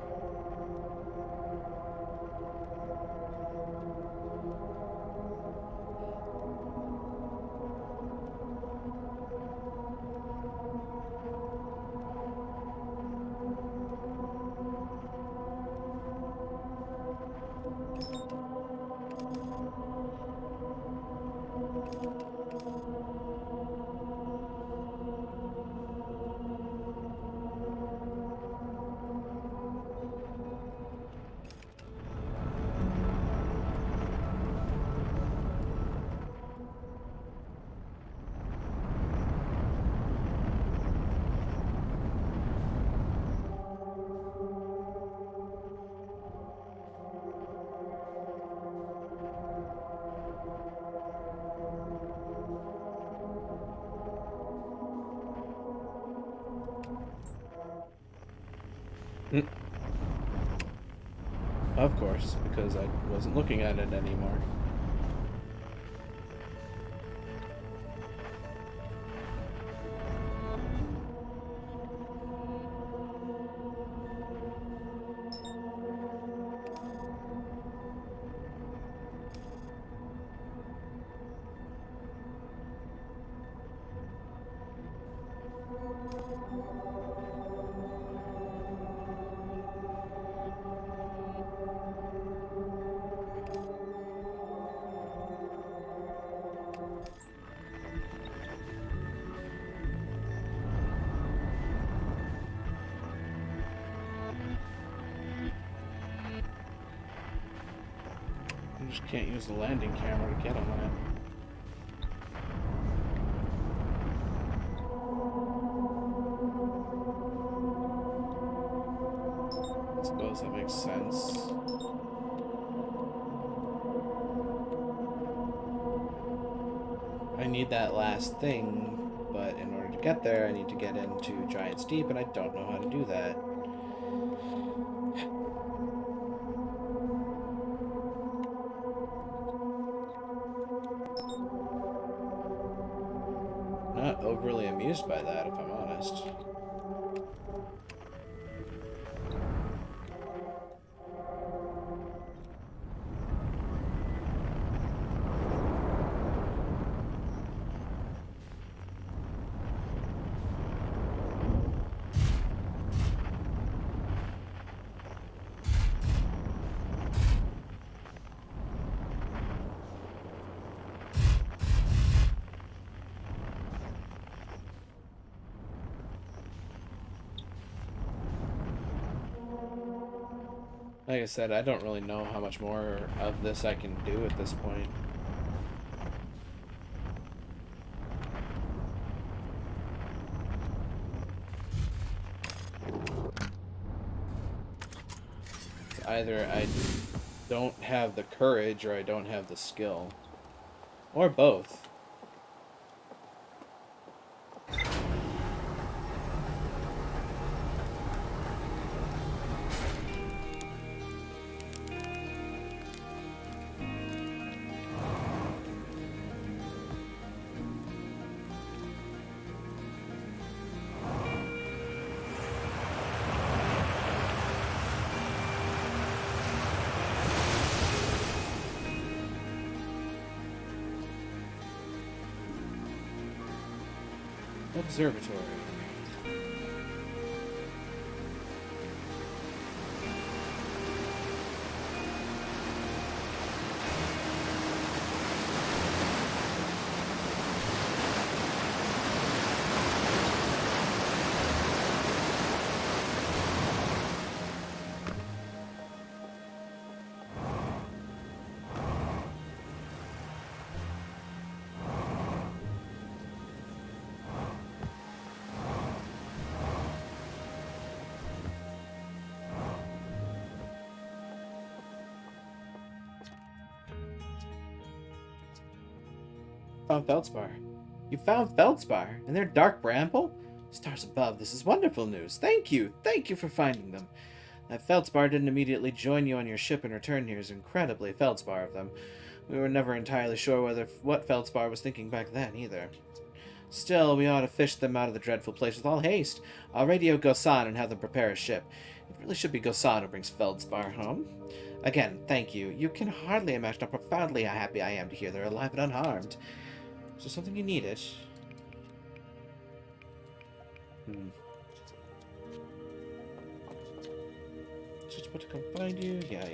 Of course, because I wasn't looking at it anymore. Just can't use the landing camera to get on it. I suppose that makes sense. I need that last thing, but in order to get there, I need to get into Giant's Deep, and I don't know how to do that. Not overly amused by that, if I'm honest. Like I said, I don't really know how much more of this I can do at this point. It's either I don't have the courage or I don't have the skill. Or both. Observatory. Found Feldspar. You found Feldspar? And they're Dark Bramble? Stars above, this is wonderful news. Thank you! Thank you for finding them. That Feldspar didn't immediately join you on your ship and return here is incredibly Feldspar of them. We were never entirely sure what Feldspar was thinking back then, either. Still, we ought to fish them out of the dreadful place with all haste. I'll radio Gosan and have them prepare a ship. It really should be Gosan who brings Feldspar home. Again, thank you. You can hardly imagine how profoundly happy I am to hear they're alive and unharmed. Is there something you needed? Just about to come find you? Yeah.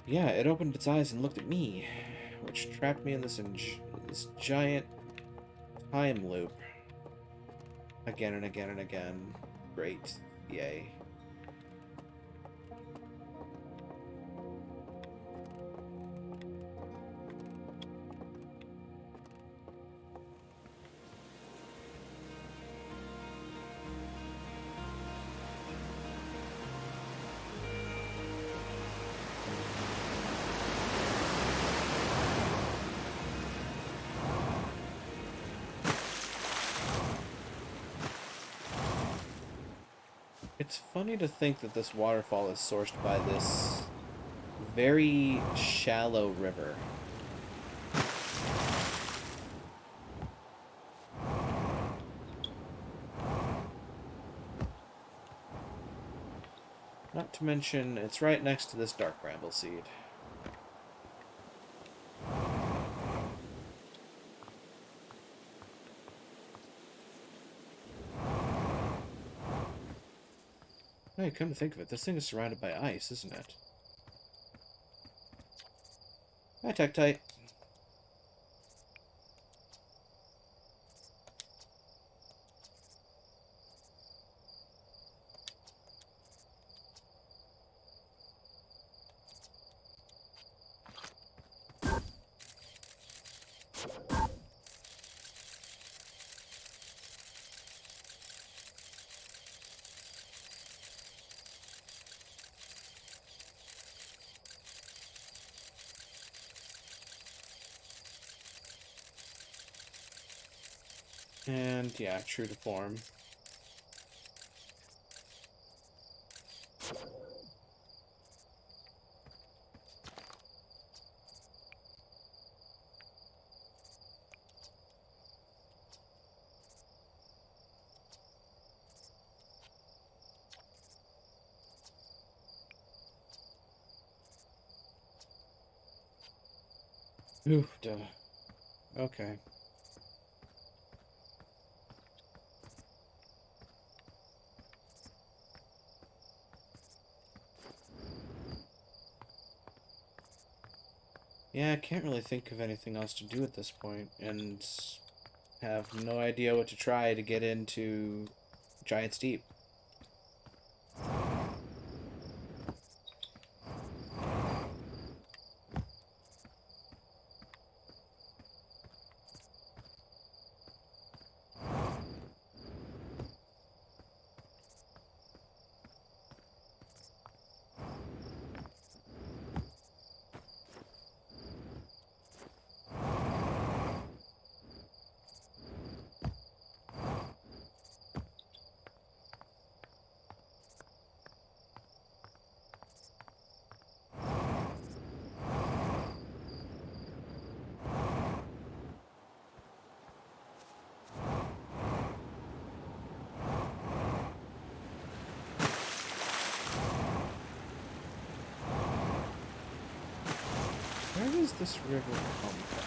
Yeah, it opened its eyes and looked at me, which trapped me in this giant time loop. Again and again and again. Great. Yay. It's funny to think that this waterfall is sourced by this very shallow river. Not to mention, it's right next to this Dark Bramble Seed. Hey, come to think of it, this thing is surrounded by ice, isn't it? Hi, Tektite. And yeah, true to form. Oof, duh. Okay. Yeah, I can't really think of anything else to do at this point, and have no idea what to try to get into Giant's Deep. Where does this river come from?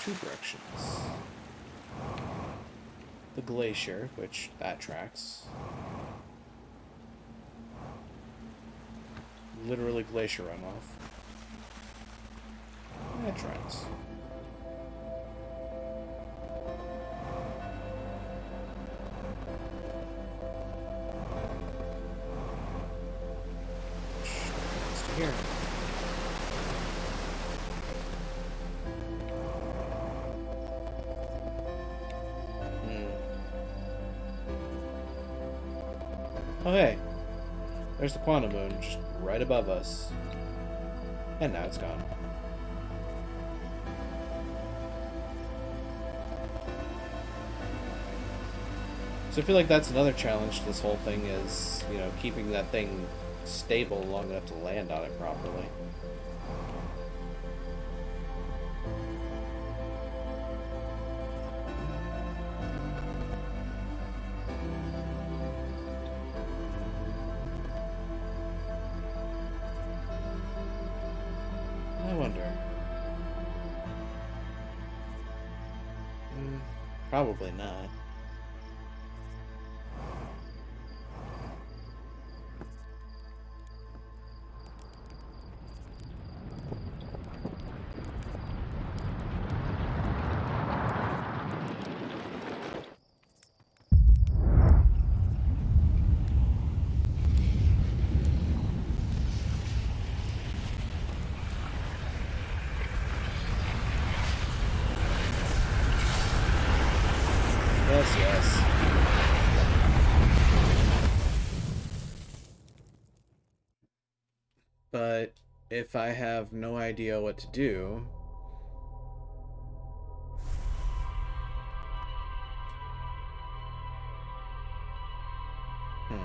Two directions. The glacier, which that tracks. Literally glacier runoff. That tracks. It's to here. Oh hey, there's the Quantum Moon just right above us. And now it's gone. So I feel like that's another challenge to this whole thing is, you know, keeping that thing stable long enough to land on it properly. I wonder. Probably not. Yes, yes. But if I have no idea what to do, hmm.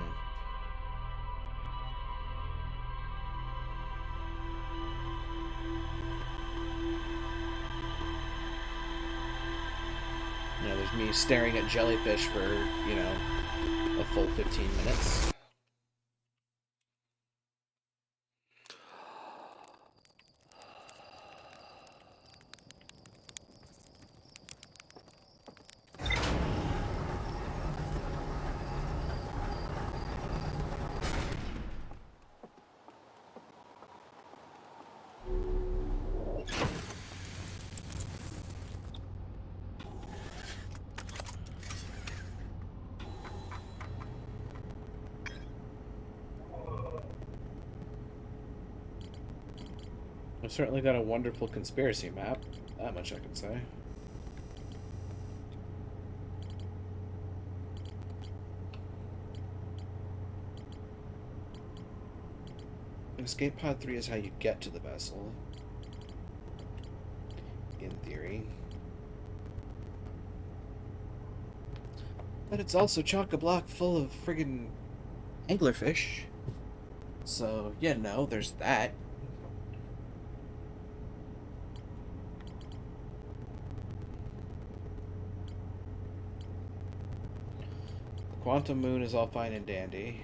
You know, there's me staring at jellyfish for, you know, a full 15 minutes. I've certainly got a wonderful conspiracy map. That much I can say. Escape pod 3 is how you get to the vessel. theory. But it's also chock-a-block full of friggin' anglerfish. So, yeah, no, there's that. The quantum moon is all fine and dandy.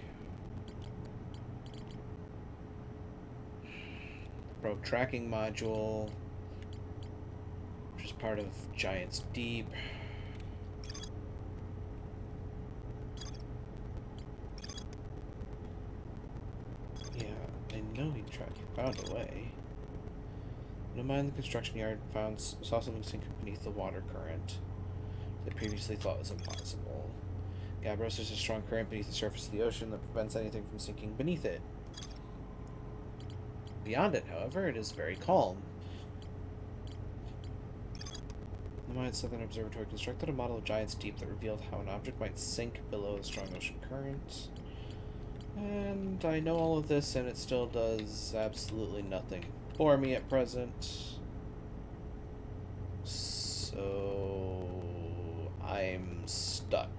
Probe tracking module, which is part of Giant's Deep. Yeah, I know he found a way. No mind the construction yard saw something sink beneath the water current that previously thought was impossible. Gabros is a strong current beneath the surface of the ocean that prevents anything from sinking beneath it. Beyond it, however, it is very calm. The Mayan Southern Observatory constructed a model of Giant's Deep that revealed how an object might sink below the strong ocean current. And I know all of this, and it still does absolutely nothing for me at present. So I'm stuck.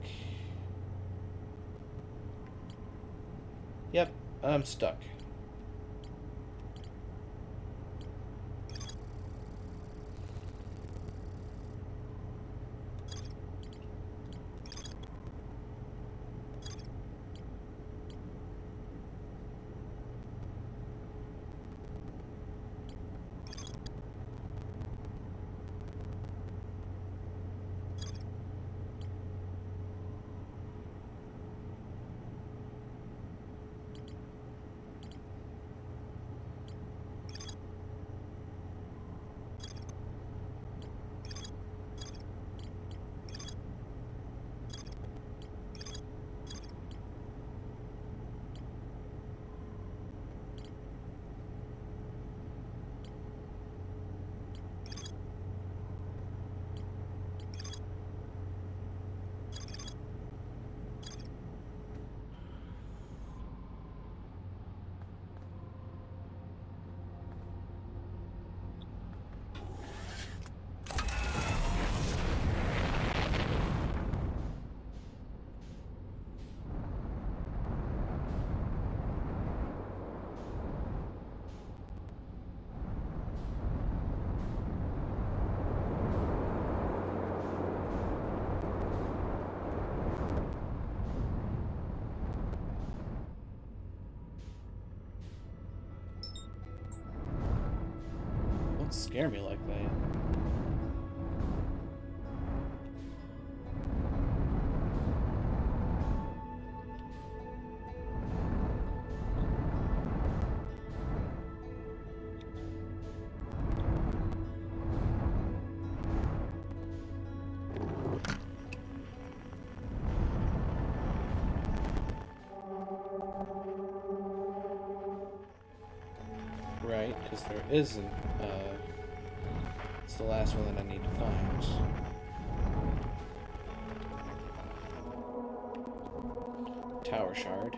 Yep, I'm stuck. Don't scare me like that. Right, because there isn't. It's the last one that I need to find. Tower shard.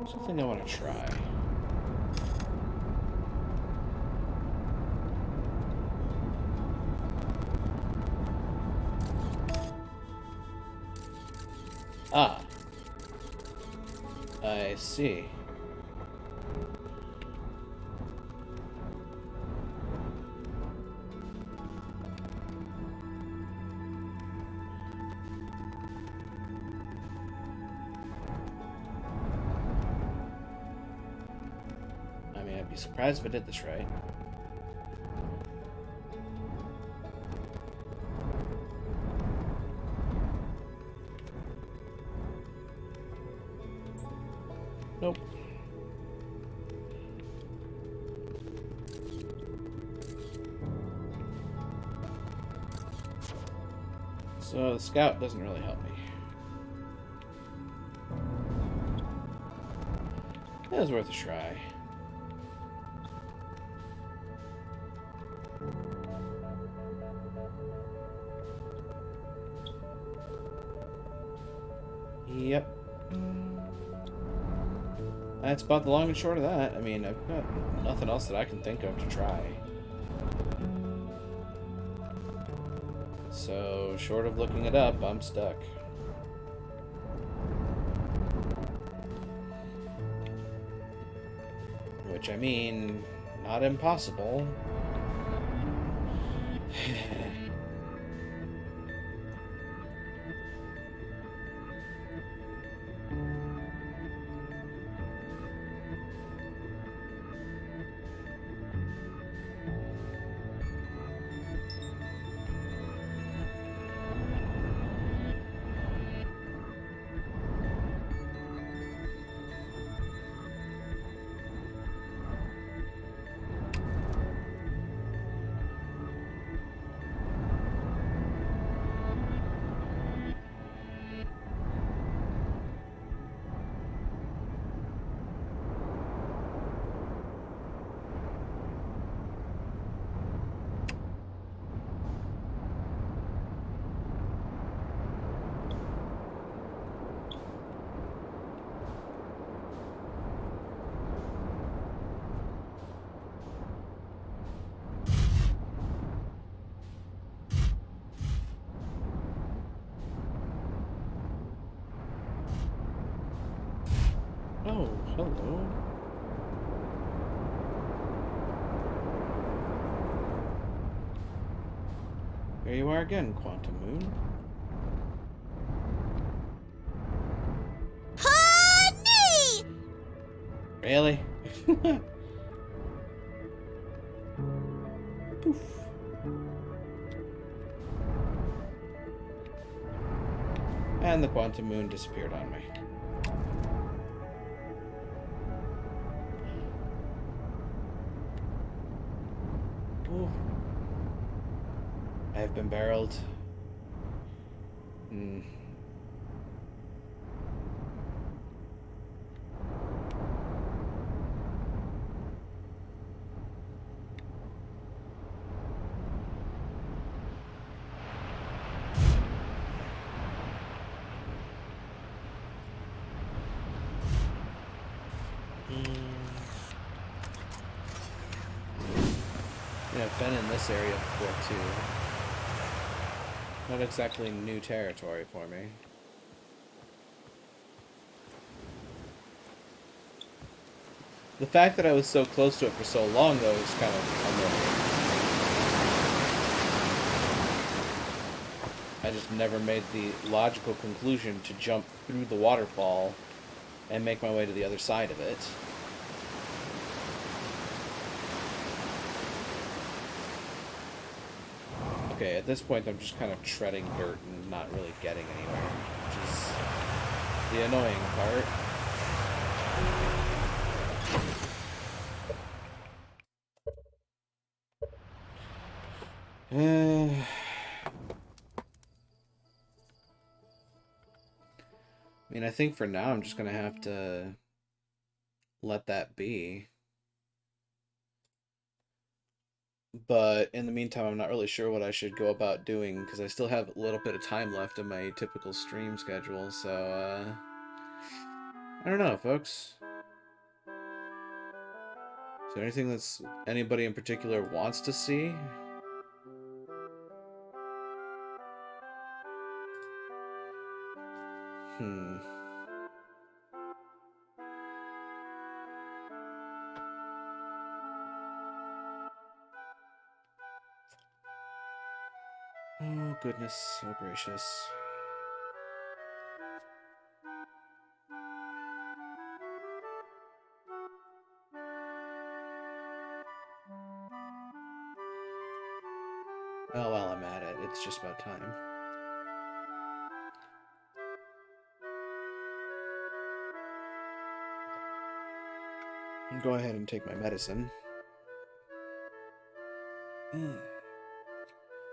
Something I want to try. Ah. I see. I mean, I'd be surprised if I did this right. Nope. So the scout doesn't really help me. It was worth a try. That's about the long and short of that. I mean, I've got nothing else that I can think of to try. So, short of looking it up, I'm stuck. Which, I mean, not impossible. Oh, hello. There you are again, Quantum Moon. Honey! Really? Poof. And the Quantum Moon disappeared on me. Ooh. I have been barreled. Hmm. Yeah, I've been in this area before too. Not exactly new territory for me. The fact that I was so close to it for so long, though, is kind of annoying. I just never made the logical conclusion to jump through the waterfall and make my way to the other side of it. Okay, at this point I'm just kind of treading dirt and not really getting anywhere, which is the annoying part. I mean, I think for now I'm just gonna have to let that be. But in the meantime, I'm not really sure what I should go about doing because I still have a little bit of time left in my typical stream schedule. So, I don't know, folks. Is there anything that's anybody in particular wants to see? Hmm. Oh, goodness, so gracious. Well, while I'm at it, it's just about time. I'll go ahead and take my medicine.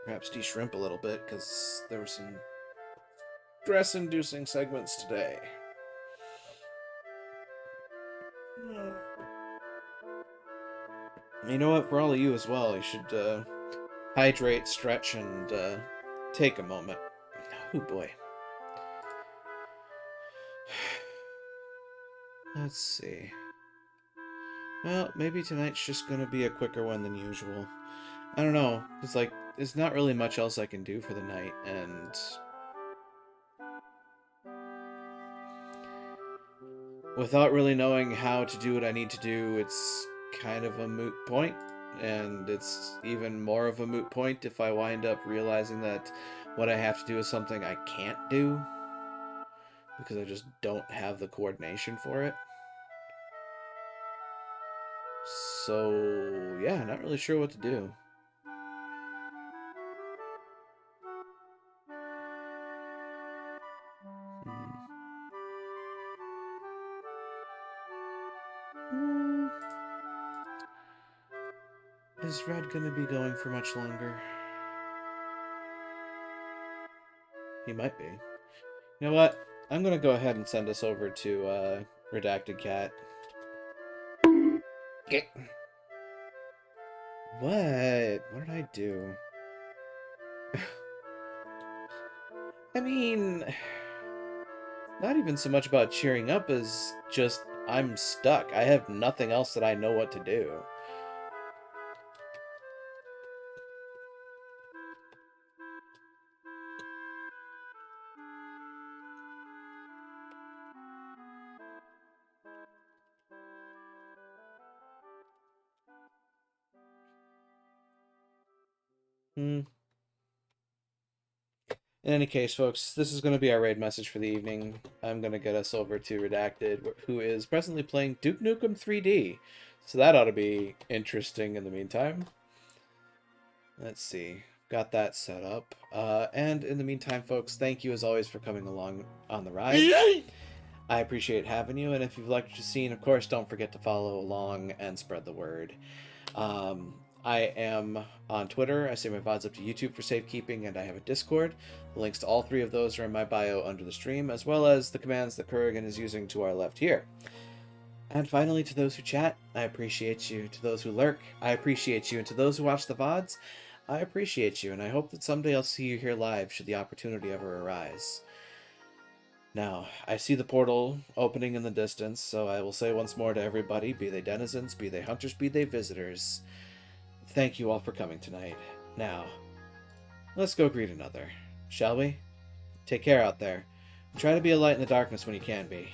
Perhaps de-shrimp a little bit, because there were some stress-inducing segments today. You know what? For all of you as well, you should hydrate, stretch, and take a moment. Oh boy. Let's see. Well, maybe tonight's just gonna be a quicker one than usual. I don't know. It's like, there's not really much else I can do for the night, and without really knowing how to do what I need to do, it's kind of a moot point. And it's even more of a moot point if I wind up realizing that what I have to do is something I can't do because I just don't have the coordination for it. So, yeah, not really sure what to do. Hmm. Is Red gonna be going for much longer? He might be. You know what? I'm gonna go ahead and send us over to Redacted Cat. Okay. What? What did I do? I mean, not even so much about cheering up as just I'm stuck. I have nothing else that I know what to do. Hmm. In any case, folks, this is going to be our raid message for the evening. I'm going to get us over to Redacted, who is presently playing Duke Nukem 3D. So that ought to be interesting in the meantime. Let's see. Got that set up. And in the meantime, folks, thank you as always for coming along on the ride. Yay! I appreciate having you, and if you've liked what you've seen, of course, don't forget to follow along and spread the word. I am on Twitter. I say my VODs up to YouTube for safekeeping, and I have a Discord. The links to all three of those are in my bio under the stream, as well as the commands that Kurgan is using to our left here. And finally, to those who chat, I appreciate you. To those who lurk, I appreciate you. And to those who watch the VODs, I appreciate you, and I hope that someday I'll see you here live should the opportunity ever arise. Now, I see the portal opening in the distance, so I will say once more to everybody, be they denizens, be they hunters, be they visitors, thank you all for coming tonight. Now, let's go greet another, shall we? Take care out there. And try to be a light in the darkness when you can be.